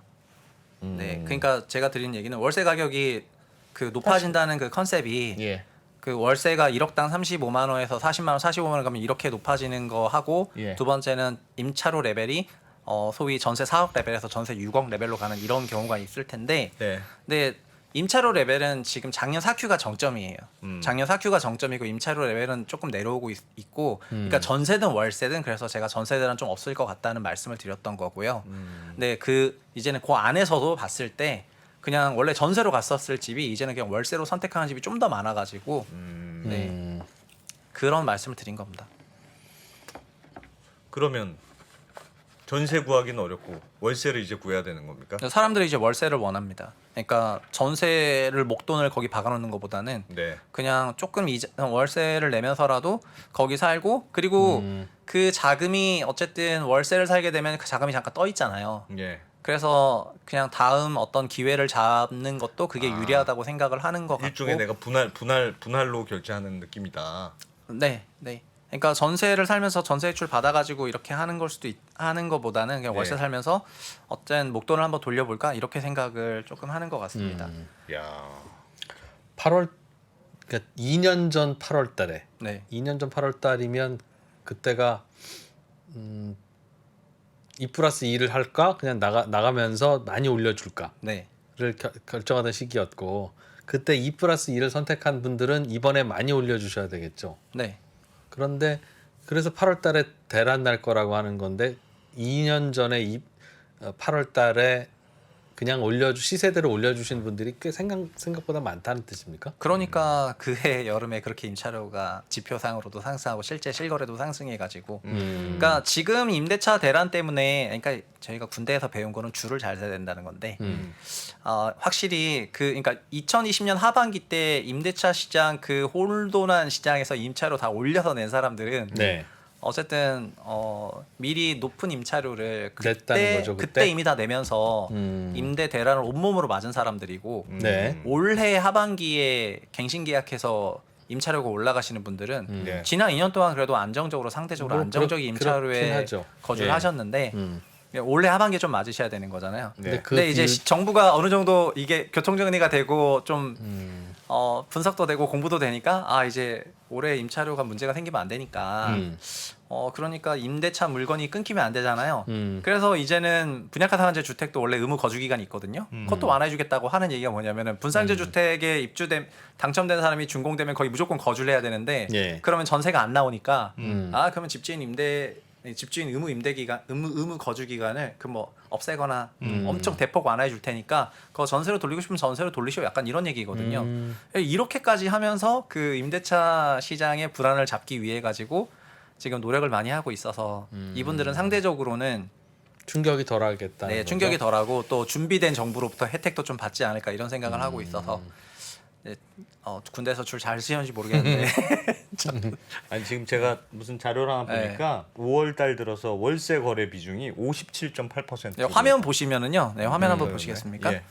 네. 그러니까 제가 드린 얘기는 월세 가격이 그 높아진다는 그 컨셉이 예. 그 월세가 1억당 35만 원에서 40만 원, 45만 원 가면 이렇게 높아지는 거 하고 예. 두 번째는 임차료 레벨이 소위 전세 4억 레벨에서 전세 6억 레벨로 가는 이런 경우가 있을 텐데 네. 근데 임차료 레벨은 지금 작년 4Q가 정점이에요. 작년 4Q가 정점이고 임차료 레벨은 조금 내려오고 있고 그러니까 전세든 월세든 그래서 제가 전세대란 좀 없을 것 같다는 말씀을 드렸던 거고요. 근데 그 이제는 그 안에서도 봤을 때 그냥 원래 전세로 갔었을 집이 이제는 그냥 월세로 선택하는 집이 좀 더 많아가지고 네 그런 말씀을 드린 겁니다. 그러면 전세 구하기는 어렵고 월세를 이제 구해야 되는 겁니까? 사람들이 이제 월세를 원합니다. 그러니까 전세를 목돈을 거기 박아놓는 것보다는 네. 그냥 조금 월세를 내면서라도 거기 살고 그리고 그 자금이 어쨌든 월세를 살게 되면 그 자금이 잠깐 떠 있잖아요. 예. 그래서 그냥 다음 어떤 기회를 잡는 것도 그게 유리하다고 생각을 하는 것 같고 일종의 내가 분할로 결제하는 느낌이다. 네, 네. 그러니까 전세를 살면서 전세 대출 받아가지고 이렇게 하는 걸 수도 하는 것보다는 그냥 월세 네. 살면서 어쨌든 목돈을 한번 돌려볼까 이렇게 생각을 조금 하는 것 같습니다. 야. 8월 그러니까 2년 전 8월 달에 네, 2년 전 8월 달이면 그때가 2+2를 할까 그냥 나가면서 많이 올려줄까를 네, 결정하던 시기였고 그때 2+2를 선택한 분들은 이번에 많이 올려주셔야 되겠죠. 네. 그런데 그래서 8월 달에 대란 날 거라고 하는 건데 2년 전에 8월 달에 그냥 시세대로 올려주신 분들이 꽤 생각보다 많다는 뜻입니까? 그러니까 그해 여름에 그렇게 임차료가 지표상으로도 상승하고 실제 실거래도 상승해가지고 그러니까 지금 임대차 대란 때문에 그러니까 저희가 군대에서 배운 거는 줄을 잘 서야 된다는 건데 확실히 그러니까 2020년 하반기 때 임대차 시장 그 홀돈한 시장에서 임차료 다 올려서 낸 사람들은 네. 어쨌든 미리 높은 임차료를 냈다는 거죠, 그때 그때? 이미 다 내면서 임대 대란을 온몸으로 맞은 사람들이고 네. 올해 하반기에 갱신 계약해서 임차료가 올라가시는 분들은 네. 지난 2년 동안 그래도 안정적으로 상대적으로 뭐 안정적인 그렇긴 임차료에 하죠. 거주를 예. 하셨는데 올해 하반기에 좀 맞으셔야 되는 거잖아요. 네. 근데 이제 정부가 어느 정도 이게 교통정리가 되고 좀 분석도 되고 공부도 되니까 이제 올해 임차료가 문제가 생기면 안 되니까 그러니까 임대차 물건이 끊기면 안 되잖아요. 그래서 이제는 분양가 상한제 주택도 원래 의무 거주 기간이 있거든요. 그것도 완화해주겠다고 하는 얘기가 뭐냐면은 분상제 주택에 당첨된 사람이 준공되면 거의 무조건 거주를 해야 되는데 예. 그러면 전세가 안 나오니까 그러면 집주인 의무 임대 기간, 의무 거주 기간을 없애거나 엄청 대폭 완화해 줄 테니까 그거 전세로 돌리고 싶으면 전세로 돌리시오 약간 이런 얘기거든요. 이렇게까지 하면서 그 임대차 시장의 불안을 잡기 위해 가지고 지금 노력을 많이 하고 있어서 이분들은 상대적으로는 충격이 덜하겠다는 네, 거죠? 충격이 덜하고 또 준비된 정부로부터 혜택도 좀 받지 않을까 이런 생각을 하고 있어서 네, 군대에서 줄 잘 쓰였는지 모르겠는데 아니 지금 제가 무슨 자료를 하나 네. 보니까 5월 달 들어서 월세 거래 비중이 57.8%. 네, 화면 보시면은요. 네, 화면 한번 네, 보시겠습니까? 예.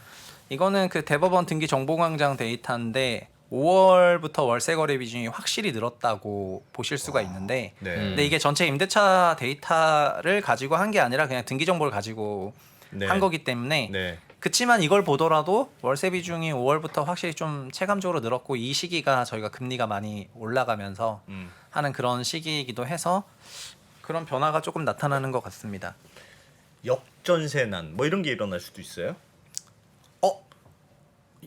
이거는 그 대법원 등기 정보광장 데이터인데 5월부터 월세 거래 비중이 확실히 늘었다고 보실 수가 있는데 네. 근데 이게 전체 임대차 데이터를 가지고 한 게 아니라 그냥 등기 정보를 가지고 네. 한 거기 때문에 네. 그치만 이걸 보더라도 월세 비중이 5월부터 확실히 좀 체감적으로 늘었고 이 시기가 저희가 금리가 많이 올라가면서 하는 그런 시기이기도 해서 그런 변화가 조금 나타나는 것 같습니다. 역전세난 뭐 이런 게 일어날 수도 있어요?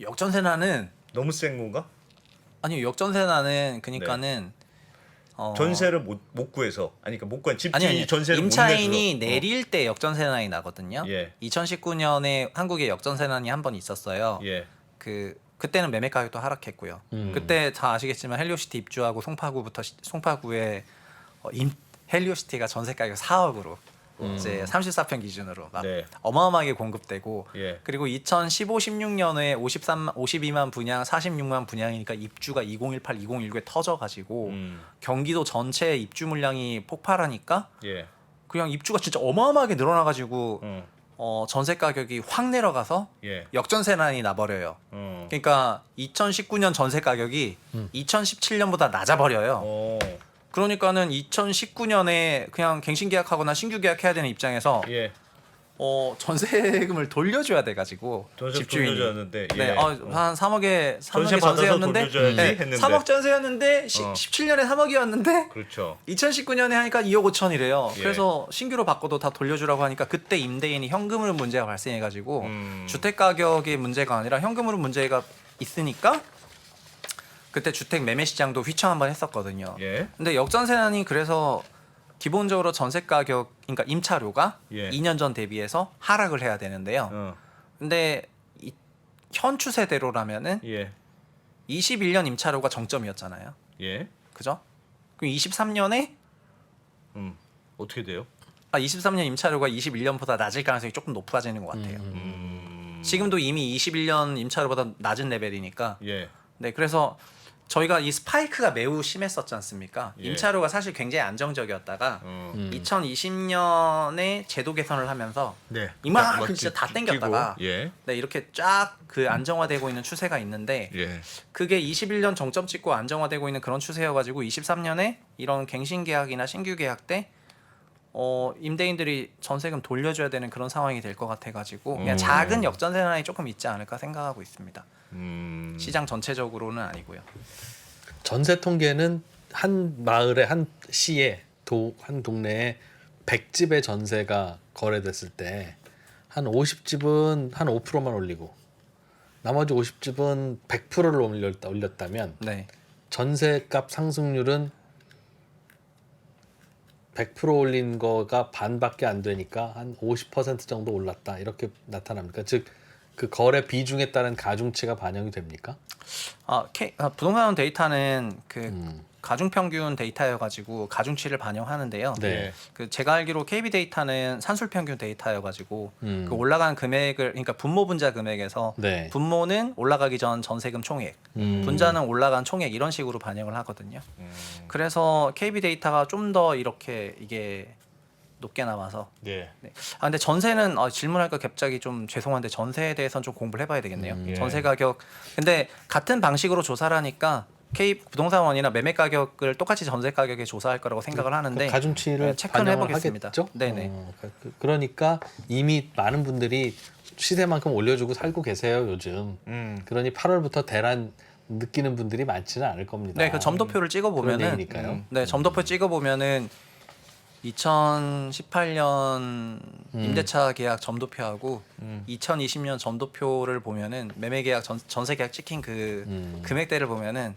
역전세난은 너무 센 건가? 아니요 역전세난은 그러니까는 전세를 못 구해서 그러니까 못 구한 집주인이 아니 전세를 임차인이 못 내줘서. 내릴 때 역전세난이 나거든요. 예. 2019년에 한국에 역전세난이 한 번 있었어요. 예. 그때는 매매 가격도 하락했고요. 그때 다 아시겠지만 헬리오시티 입주하고 송파구에 헬리오시티가 전세 가격 4억으로 이제 34평 기준으로 막 네. 어마어마하게 공급되고 예. 그리고 2015, 16년에 52만 분양, 46만 분양이니까 입주가 2018, 2019에 터져가지고 경기도 전체 입주 물량이 폭발하니까 예. 그냥 입주가 진짜 어마어마하게 늘어나가지고 음. 전세 가격이 확 내려가서 예. 역전세난이 나버려요. 그러니까 2019년 전세 가격이 2017년보다 낮아버려요. 어. 그러니까는 2019년에 그냥 갱신 계약하거나 신규 계약해야 되는 입장에서 예. 전세금을 돌려줘야 돼가지고 전세 집주인이 돌려줬는데 예. 네, 한 3억에 전세 받아서 전세였는데 돌려줘야지 네, 했는데. 3억 전세였는데 17년에 3억이었는데 그렇죠. 2019년에 하니까 2억 5천이래요. 예. 그래서 신규로 바꿔도 다 돌려주라고 하니까 그때 임대인이 현금흐름 문제가 발생해가지고 주택 가격의 문제가 아니라 현금흐름 문제가 있으니까 그때 주택 매매 시장도 휘청 한번 했었거든요. 예. 근데 역전세난이 그래서 기본적으로 전세 가격, 그러니까 임차료가 예. 2년 전 대비해서 하락을 해야 되는데요. 근데 현 추세대로라면은 예. 21년 임차료가 정점이었잖아요. 예. 그죠? 그럼 23년에 어떻게 돼요? 23년 임차료가 21년보다 낮을 가능성이 조금 높아지는 것 같아요. 지금도 이미 21년 임차료보다 낮은 레벨이니까. 예. 네, 그래서 저희가 이 스파이크가 매우 심했었지 않습니까? 예. 임차료가 사실 굉장히 안정적이었다가 2020년에 제도 개선을 하면서 네. 이만큼 진짜 다 땡겼다가 예. 네, 이렇게 쫙 그 안정화되고 있는 추세가 있는데 예. 그게 21년 정점 찍고 안정화되고 있는 그런 추세여가지고 23년에 이런 갱신 계약이나 신규 계약 때 임대인들이 전세금 돌려줘야 되는 그런 상황이 될 것 같아가지고 그냥 작은 역전세난이 조금 있지 않을까 생각하고 있습니다. 시장 전체적으로는 아니고요. 전세 통계는 한 마을에 한 시에 한 동네에 100집의 전세가 거래됐을 때 한 50집은 한 5%만 올리고 나머지 50집은 100%를 올렸다면 네. 전세값 상승률은 100% 올린 거가 반밖에 안 되니까 한 50% 정도 올랐다 이렇게 나타납니까? 즉 그 거래 비중에 따른 가중치가 반영이 됩니까? 부동산 데이터는 가중 평균 데이터여가지고 가중치를 반영하는데요. 네. 그 제가 알기로 KB 데이터는 산술 평균 데이터여가지고 그 올라간 금액을 그러니까 분모 분자 금액에서 네. 분모는 올라가기 전 전세금 총액, 분자는 올라간 총액 이런 식으로 반영을 하거든요. 그래서 KB 데이터가 좀 더 이렇게 이게 높게 나와서. 예. 네. 근데 전세는 질문할까 갑자기 좀 죄송한데 전세에 대해서는 좀 공부를 해봐야 되겠네요. 예. 전세 가격. 근데 같은 방식으로 조사를 하니까 K 부동산원이나 매매 가격을 똑같이 전세 가격에 조사할 거라고 생각을 하는데 가중치를 네, 체크는 반영을 해보겠습니다. 하겠죠? 네네. 그러니까 이미 많은 분들이 시세만큼 올려주고 살고 계세요 요즘. 그러니 8월부터 대란 느끼는 분들이 많지는 않을 겁니다. 네, 그 점도표를 찍어 그런 보면은 얘기니까요. 네, 점도표 찍어 보면은 2018년 임대차 계약 점도표하고 2020년 점도표를 보면은 매매 계약 전세 계약 찍힌 그 금액대를 보면은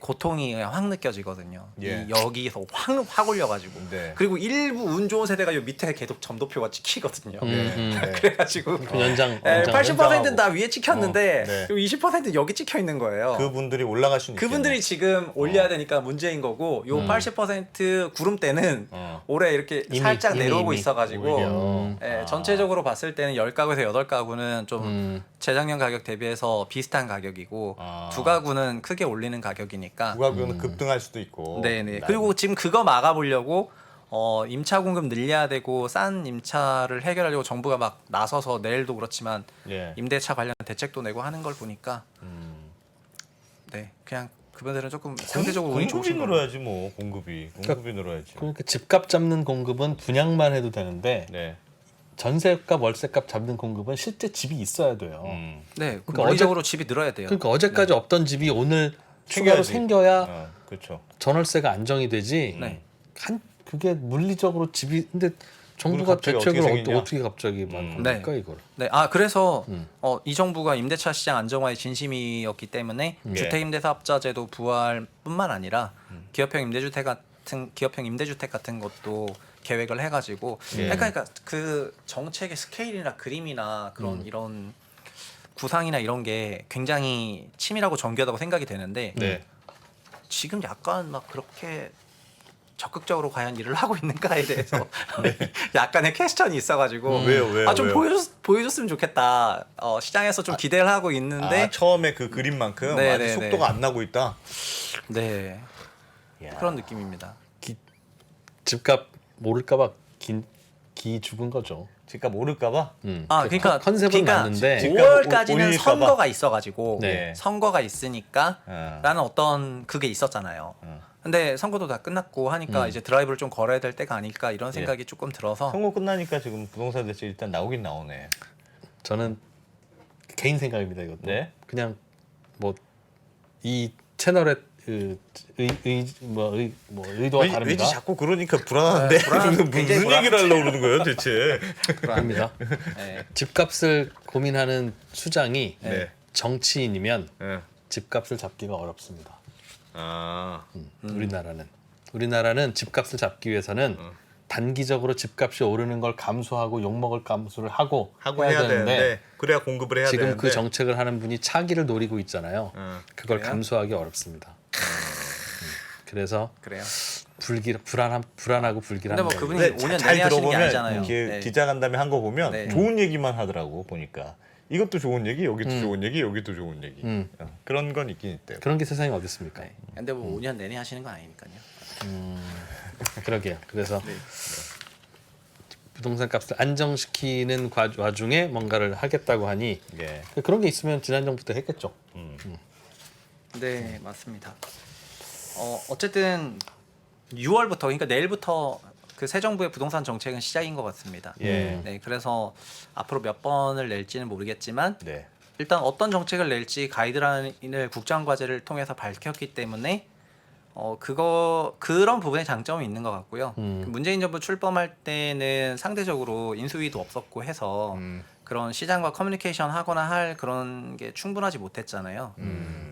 고통이 그냥 확 느껴지거든요. 예. 이 여기서 확 올려가지고. 네. 그리고 일부 운 좋은 세대가 요 밑에 계속 점도표가 찍히거든요. 네. 그래가지고 그 연장 80%는 다 위에 찍혔는데 네. 20%는 여기 찍혀 있는 거예요. 그분들이 올라갈 수는 그분들이 지금 올려야 되니까 문제인 거고 요 80% 구름대는 올해 이렇게 살짝 내려오고 있어가지고 오히려. 전체적으로 봤을 때는 10가구에서 8가구는 좀 재작년 가격 대비해서 비슷한 가격이고 두 가구는 크게 올리는 가격이니까 국가교는 급등할 수도 있고. 네네. 그리고 지금 그거 막아보려고 임차 공급 늘려야 되고 싼 임차를 해결하려고 정부가 막 나서서 내일도 그렇지만 예. 임대차 관련 대책도 내고 하는 걸 보니까 네 그냥 그분들은 조금 상대적으로 운이 공급이 좋으신 거예요. 늘어야지 뭐 공급이 늘어야지. 그러니까 집값 잡는 공급은 분양만 해도 되는데 네. 전세값, 월세값 잡는 공급은 실제 집이 있어야 돼요. 네, 그러니까 물리적으로 집이 늘어야 돼요. 그러니까 어제까지 없던 집이 오늘 추가로 챙겨야지. 생겨야 그렇죠. 전월세가 안정이 되지. 네. 그게 물리적으로 집이 근데 정부가 갑자기 대책을 어떻게 생기냐? 어떻게 갑자기 만듭니까 이걸? 네, 그래서 이 정부가 임대차 시장 안정화에 진심이었기 때문에 예. 주택임대사업자제도 부활뿐만 아니라 기업형 임대주택 같은 것도 계획을 해가지고, 예. 그러니까 그 정책의 스케일이나 그림이나 그런 이런 구상이나 이런 게 굉장히 치밀하고 정교하다고 생각이 되는데 네. 지금 약간 막 그렇게 적극적으로 과연 일을 하고 있는가에 대해서 약간의 퀘스천이 있어가지고 왜요? 좀 보여줬으면 좋겠다. 시장에서 좀 기대를 하고 있는데 처음에 그 그림만큼 네, 아직 네, 속도가 네. 안 나고 있다. 네 야. 그런 느낌입니다. 집값 모를까봐 기 죽은 거죠. 집값 오를까봐. 그러니까 컨셉은 맞는데 집값 5월까지는 올릴까 봐. 선거가 있어가지고 네. 선거가 있으니까 어. 라는 어떤 그게 있었잖아요. 근데 선거도 다 끝났고 하니까 이제 드라이브를 좀 걸어야 될 때가 아닐까 이런 생각이 조금 들어서 선거 끝나니까 지금 부동산 대책 일단 나오긴 나오네. 저는 개인 생각입니다. 이것도 네. 그냥 뭐 이 채널의 의도와 다릅니다. 왠지 자꾸 그러니까 불안한데 무슨 굉장히 얘기를 하려고 그러는 거예요, 대체? 아닙니다. 네. 집값을 고민하는 수장이 네. 정치인이면 네. 집값을 잡기가 어렵습니다. 아, 우리나라는 집값을 잡기 위해서는 단기적으로 집값이 오르는 걸 감수하고 욕먹을 감수를 하고 해야 되는데 그래야 공급을 해야 지금 되는데 그 정책을 하는 분이 차기를 노리고 있잖아요. 그걸 그래요? 감수하기 어렵습니다. 그래서 그래요. 불안하고 불길한 근데 뭐 거예요. 그분이 근데 5년 잘 내내 하시는 게 들어보면 아니잖아요. 이렇게 기자간담회 한 거 보면 네. 좋은 얘기만 하더라고 보니까 이것도 좋은 얘기, 여기도 좋은 얘기, 여기도 좋은 얘기 그런 건 있긴 있대요. 그런 게 세상에 어디 있습니까? 네. 근데 뭐 5년 내내 하시는 건 아니니까요. 그러게요. 그래서 네. 부동산 값을 안정시키는 와중에 뭔가를 하겠다고 하니 예. 그런 게 있으면 지난 정부 때 했겠죠. 네, 맞습니다. 어쨌든 6월부터 그러니까 내일부터 그 새 정부의 부동산 정책은 시작인 것 같습니다. 예. 네, 그래서 앞으로 몇 번을 낼지는 모르겠지만 네. 일단 어떤 정책을 낼지 가이드라인을 국정과제를 통해서 밝혔기 때문에 그런 부분에 장점이 있는 것 같고요. 문재인 정부 출범할 때는 상대적으로 인수위도 없었고 해서 그런 시장과 커뮤니케이션 하거나 할 그런 게 충분하지 못했잖아요.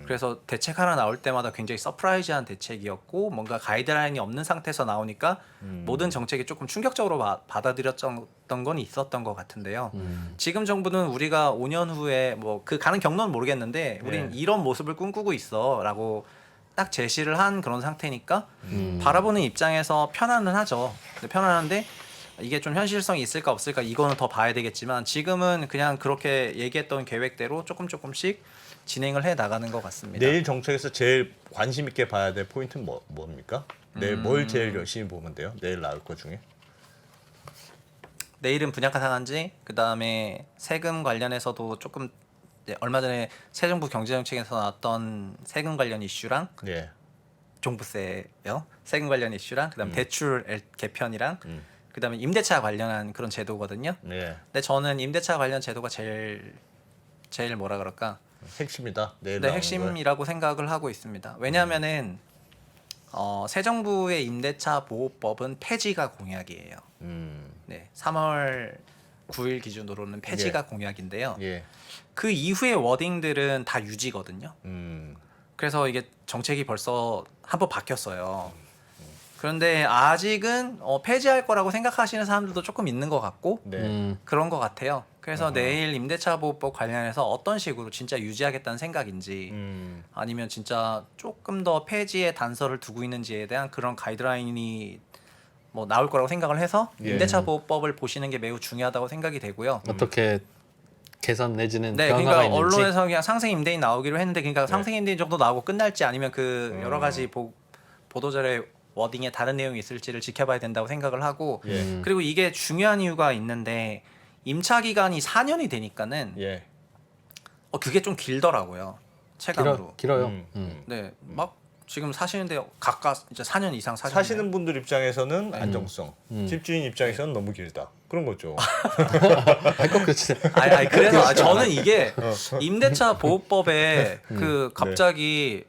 그래서 대책 하나 나올 때마다 굉장히 서프라이즈한 대책이었고 뭔가 가이드라인이 없는 상태에서 나오니까 모든 정책이 조금 충격적으로 받아들였던 건 있었던 것 같은데요. 지금 정부는 우리가 5년 후에 뭐 그 가는 경로는 모르겠는데 우리는 이런 모습을 꿈꾸고 있어라고 딱 제시를 한 그런 상태니까 바라보는 입장에서 편안은 하죠. 근데 편안한데 이게 좀 현실성이 있을까 없을까 이거는 더 봐야 되겠지만 지금은 그냥 그렇게 얘기했던 계획대로 조금씩 진행을 해 나가는 것 같습니다. 내일 정책에서 제일 관심 있게 봐야 될 포인트는 뭡니까? 내일 뭘 제일 열심히 보면 돼요? 내일 나올 것 중에? 내일은 분양가 상한제, 그 다음에 세금 관련해서도 조금 얼마 전에 새 정부 경제정책에서 나왔던 세금 관련 이슈랑 예. 종부세요. 세금 관련 이슈랑 그다음 대출 개편이랑 그다음에 임대차 관련한 그런 제도거든요. 예. 근데 저는 임대차 관련 제도가 제일 뭐라 그럴까? 핵심이다. 내일 네, 나오는 핵심이라고 생각을 하고 있습니다. 왜냐하면은 새 정부의 임대차 보호법은 폐지가 공약이에요. 네, 3월 9일 기준으로는 폐지가 공약인데요. 예. 그 이후의 워딩들은 다 유지거든요. 그래서 이게 정책이 벌써 한 번 바뀌었어요. 그런데 아직은 폐지할 거라고 생각하시는 사람들도 조금 있는 것 같고 네. 그런 것 같아요. 그래서 내일 임대차 보호법 관련해서 어떤 식으로 진짜 유지하겠다는 생각인지 아니면 진짜 조금 더 폐지의 단서를 두고 있는지에 대한 그런 가이드라인이 뭐 나올 거라고 생각을 해서 예. 임대차 보호법을 보시는 게 매우 중요하다고 생각이 되고요. 어떻게 개선 내지는 네, 변화가 그러니까 있는지. 언론에서 그냥 상생 임대인 나오기로 했는데, 그러니까 상생 임대인 정도 나오고 끝날지 아니면 그 여러 가지 보도자료의 워딩에 다른 내용이 있을지를 지켜봐야 된다고 생각을 하고, 예. 그리고 이게 중요한 이유가 있는데 임차 기간이 4년이 되니까는 예. 그게 좀 길더라고요. 체감으로. 길어요. 네, 막 지금 사시는데 가까스 이제 4년 이상 사시는 분들 입장에서는 네. 안정성, 집주인 입장에서는 너무 길다. 그런 거죠. 꼭 그렇지. 아니 그래서 저는 이게 임대차 보호법에 네. 그 갑자기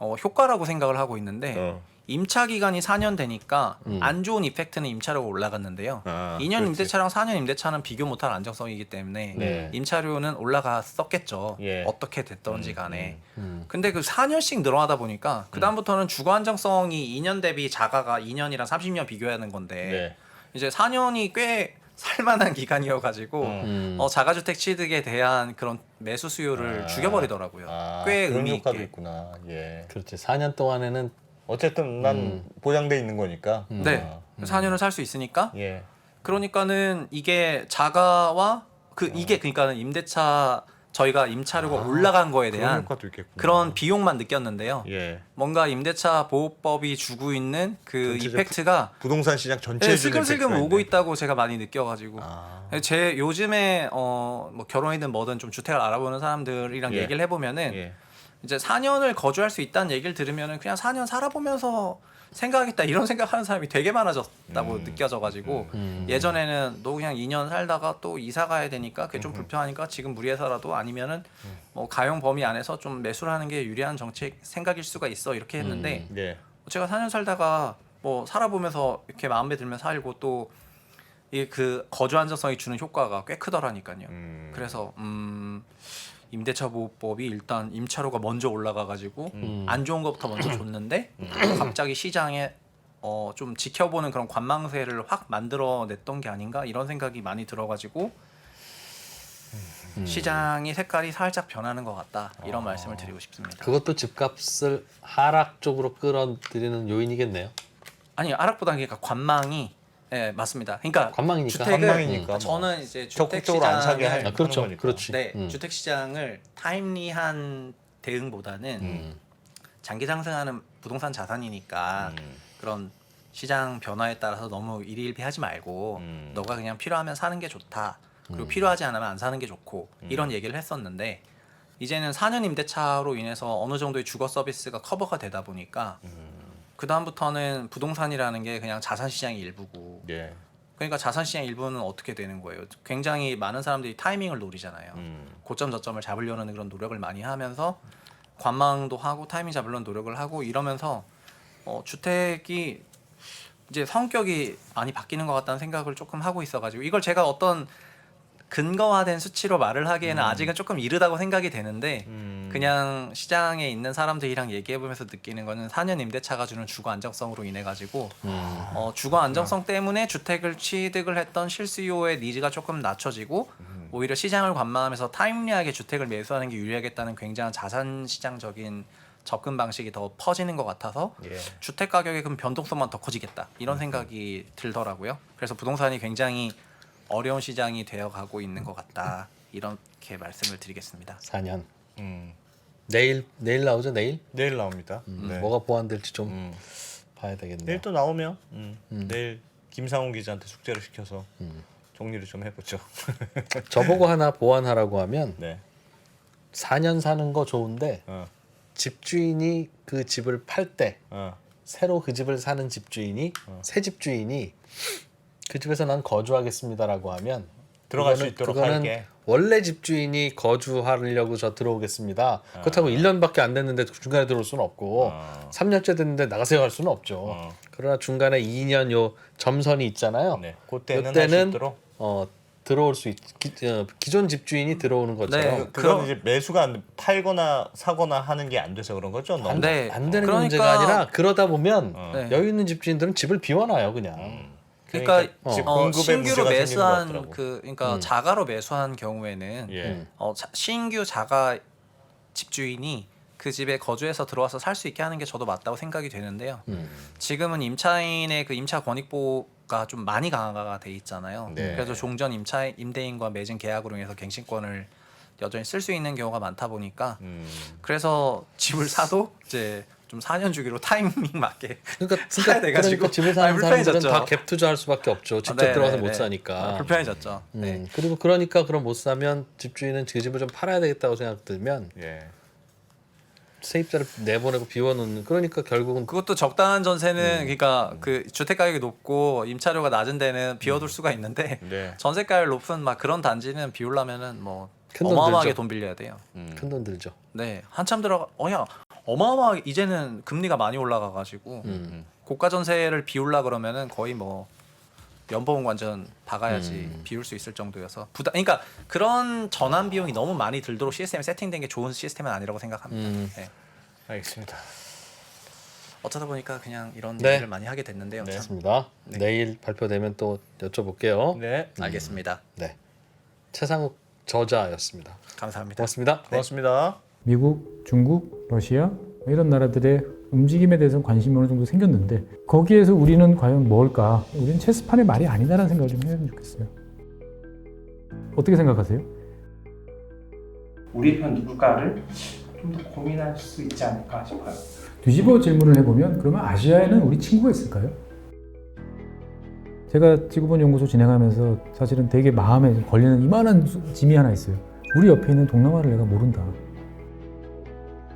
효과라고 생각을 하고 있는데 임차 기간이 4년 되니까 안 좋은 이펙트는 임차료가 올라갔는데요. 아, 2년 그렇지. 임대차랑 4년 임대차는 비교 못할 안정성이기 때문에 네. 임차료는 올라갔었겠죠. 예. 어떻게 됐던지 간에. 근데 그 4년씩 늘어나다 보니까 그 다음부터는 주거 안정성이 2년 대비 자가가 2년이랑 30년 비교하는 건데 네. 이제 4년이 꽤 살만한 기간이어가지고 자가주택 취득에 대한 그런 매수 수요를 죽여버리더라고요. 꽤 그런 의미 효과도 있게. 있구나. 예. 그렇지. 4년 동안에는 어쨌든 난 보장돼 있는 거니까. 네, 4년을 살 수 있으니까. 예. 그러니까는 이게 자가와 이게 그러니까는 임대차 저희가 임차료가 올라간 거에 그런 대한 효과도 있겠구나. 그런 비용만 느꼈는데요. 예. 뭔가 임대차 보호법이 주고 있는 그 전체적 이펙트가 부동산 시장 전체에 네, 주는 슬금슬금 이펙트가 오고 있네. 있다고 제가 많이 느껴가지고 제 요즘에 뭐 결혼이든 뭐든 좀 주택을 알아보는 사람들이랑 예. 얘기를 해보면은 예. 이제 4년을 거주할 수 있다는 얘기를 들으면은 그냥 4년 살아보면서 생각하겠다 이런 생각하는 사람이 되게 많아졌다고 느껴져가지고 예전에는 너 그냥 2년 살다가 또 이사 가야 되니까 그게 좀 불편하니까 지금 무리해서라도 아니면은 뭐 가용 범위 안에서 좀 매수를 하는 게 유리한 정책 생각일 수가 있어 이렇게 했는데 예. 제가 4년 살다가 뭐 살아보면서 이렇게 마음에 들면 살고 또 이 그 거주 안정성이 주는 효과가 꽤 크더라니까요. 그래서 임대차 보호법이 일단 임차료가 먼저 올라가가지고 안 좋은 것부터 먼저 줬는데 갑자기 시장에 좀 지켜보는 그런 관망세를 확 만들어냈던 게 아닌가 이런 생각이 많이 들어가지고 시장의 색깔이 살짝 변하는 것 같다 이런 말씀을 드리고 싶습니다. 그것도 집값을 하락 쪽으로 끌어들이는 요인이겠네요. 아니 하락보다는 그러니까 관망이 예 맞습니다. 그러니까 관망이니까. 주택을 관망이니까 뭐. 저는 이제 주택 적극적으로 안 사게 시장을 할 그렇죠. 하는 거니까. 그렇지. 네, 주택 시장을 타임리한 대응보다는 장기 상승하는 부동산 자산이니까 그런 시장 변화에 따라서 너무 일희일비하지 말고 너가 그냥 필요하면 사는 게 좋다. 그리고 필요하지 않으면 안 사는 게 좋고 이런 얘기를 했었는데 이제는 4년 임대차로 인해서 어느 정도의 주거 서비스가 커버가 되다 보니까 그 다음부터는 부동산이라는 게 그냥 자산 시장의 일부고 예. 그러니까 자산 시장 일부는 어떻게 되는 거예요? 굉장히 많은 사람들이 타이밍을 노리잖아요. 고점 저점을 잡으려는 그런 노력을 많이 하면서 관망도 하고 타이밍 잡으려는 노력을 하고 이러면서 주택이 이제 성격이 많이 바뀌는 것 같다는 생각을 조금 하고 있어가지고 이걸 제가 어떤 근거화된 수치로 말을 하기에는 아직은 조금 이르다고 생각이 되는데 그냥 시장에 있는 사람들이랑 얘기해보면서 느끼는 거는 4년 임대차가 주는 주거 안정성으로 인해 가지고 주거 안정성 때문에 주택을 취득을 했던 실수요의 니즈가 조금 낮춰지고 오히려 시장을 관망하면서 타임리하게 주택을 매수하는 게 유리하겠다는 굉장한 자산 시장적인 접근 방식이 더 퍼지는 것 같아서 예. 주택 가격의 그 변동성만 더 커지겠다 이런 생각이 들더라고요. 그래서 부동산이 굉장히 어려운 시장이 되어가고 있는 것 같다 이렇게 말씀을 드리겠습니다. 4년. 음. 내일 나오죠 내일? 내일 나옵니다. 네. 뭐가 보완될지 좀 봐야 되겠네요. 내일 또 나오면 내일 김상훈 기자한테 숙제를 시켜서 정리를 좀 해보죠. 저보고 하나 보완하라고 하면 네. 4년 사는 거 좋은데 집주인이 그 집을 팔 때 새로 그 집을 사는 집주인이 새 집주인이 그 집에서 난 거주하겠습니다라고 하면 들어갈 수 있도록 그거는 할게. 원래 집주인이 거주하려고 저 들어오겠습니다. 그렇다고 1년밖에 안 됐는데 중간에 들어올 수는 없고 3년째 됐는데 나가세요 할 수는 없죠. 그러나 중간에 2년 요 점선이 있잖아요. 네. 그때는 할 수 있도록. 들어올 수 기존 집주인이 들어오는 것처럼 네. 그건 이제 매수가 팔거나 사거나 하는 게 안 돼서 그런 거죠. 너무. 네. 안 되는 그러니까- 문제가 아니라 그러다 보면 네. 여유 있는 집주인들은 집을 비워놔요 그냥. 그러니까 집 공급에 신규로 문제가 생기는 것 매수한 같더라고. 그러니까 자가로 매수한 경우에는 예. 신규 자가 집주인이 그 집에 거주해서 들어와서 살 수 있게 하는 게 저도 맞다고 생각이 되는데요. 지금은 임차인의 그 임차 권익보호가 좀 많이 강화가 돼 있잖아요. 네. 그래서 종전 임대인과 맺은 계약으로 인해서 갱신권을 여전히 쓸 수 있는 경우가 많다 보니까 그래서 집을 사도 이제 좀 4년 주기로 타이밍 맞게 사야 돼가지고 집을 사는 사람들은 불편해졌죠. 다 갭 투자할 수밖에 없죠. 직접 네, 들어가서 네, 못 네. 사니까. 불편해졌죠. 네. 그리고 그러니까 그럼 못 사면 집주인은 그 집을 좀 팔아야 되겠다고 생각 들면 예. 세입자를 내보내고 비워놓는 그러니까 결국은 그것도 적당한 전세는 그러니까 그 주택 가격이 높고 임차료가 낮은 데는 비워둘 수가 있는데 네. 전세가율 높은 막 그런 단지는 비우려면은 뭐 큰돈 어마어마하게 들죠. 돈 빌려야 돼요. 큰 돈 들죠. 네, 한참 들어가 어마어마하게 이제는 금리가 많이 올라가가지고 고가 전세를 비울라 그러면은 거의 뭐 연봉 완전 박아야지 비울 수 있을 정도여서 그러니까 그런 전환 비용이 너무 많이 들도록 시스템이 세팅된 게 좋은 시스템은 아니라고 생각합니다. 네. 알겠습니다. 어쩌다 보니까 그냥 이런 네. 얘기를 많이 하게 됐는데요. 참. 맞습니다. 내일 발표되면 또 여쭤볼게요. 네. 알겠습니다. 네. 최상욱 저자였습니다. 감사합니다. 고맙습니다. 고맙습니다. 미국, 중국, 러시아 이런 나라들의 움직임에 대해서 관심이 어느 정도 생겼는데 거기에서 우리는 과연 뭘까? 우리는 체스판의 말이 아니다라는 생각을 좀 해야 좋겠어요. 어떻게 생각하세요? 우리 편 누굴까를 좀 더 고민할 수 있지 않을까 싶어요. 뒤집어 질문을 해보면 그러면 아시아에는 우리 친구가 있을까요? 제가 지구본 연구소 진행하면서 사실은 되게 마음에 걸리는 이만한 짐이 하나 있어요. 우리 옆에 있는 동남아를 내가 모른다.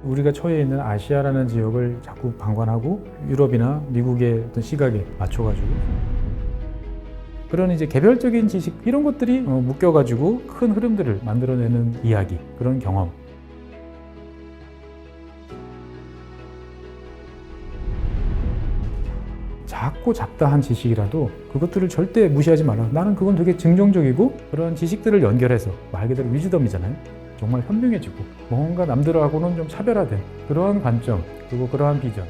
우리가 처해 있는 아시아라는 지역을 자꾸 방관하고 유럽이나 미국의 어떤 시각에 맞춰가지고 그런 이제 개별적인 지식 이런 것들이 묶여가지고 큰 흐름들을 만들어내는 이야기, 그런 경험. 작고 잡다한 지식이라도 그것들을 절대 무시하지 말라. 나는 그건 되게 긍정적이고 그런 지식들을 연결해서 말 그대로 위즈덤이잖아요. 정말 현명해지고 뭔가 남들하고는 좀 차별화된 그러한 관점 그리고 그러한 비전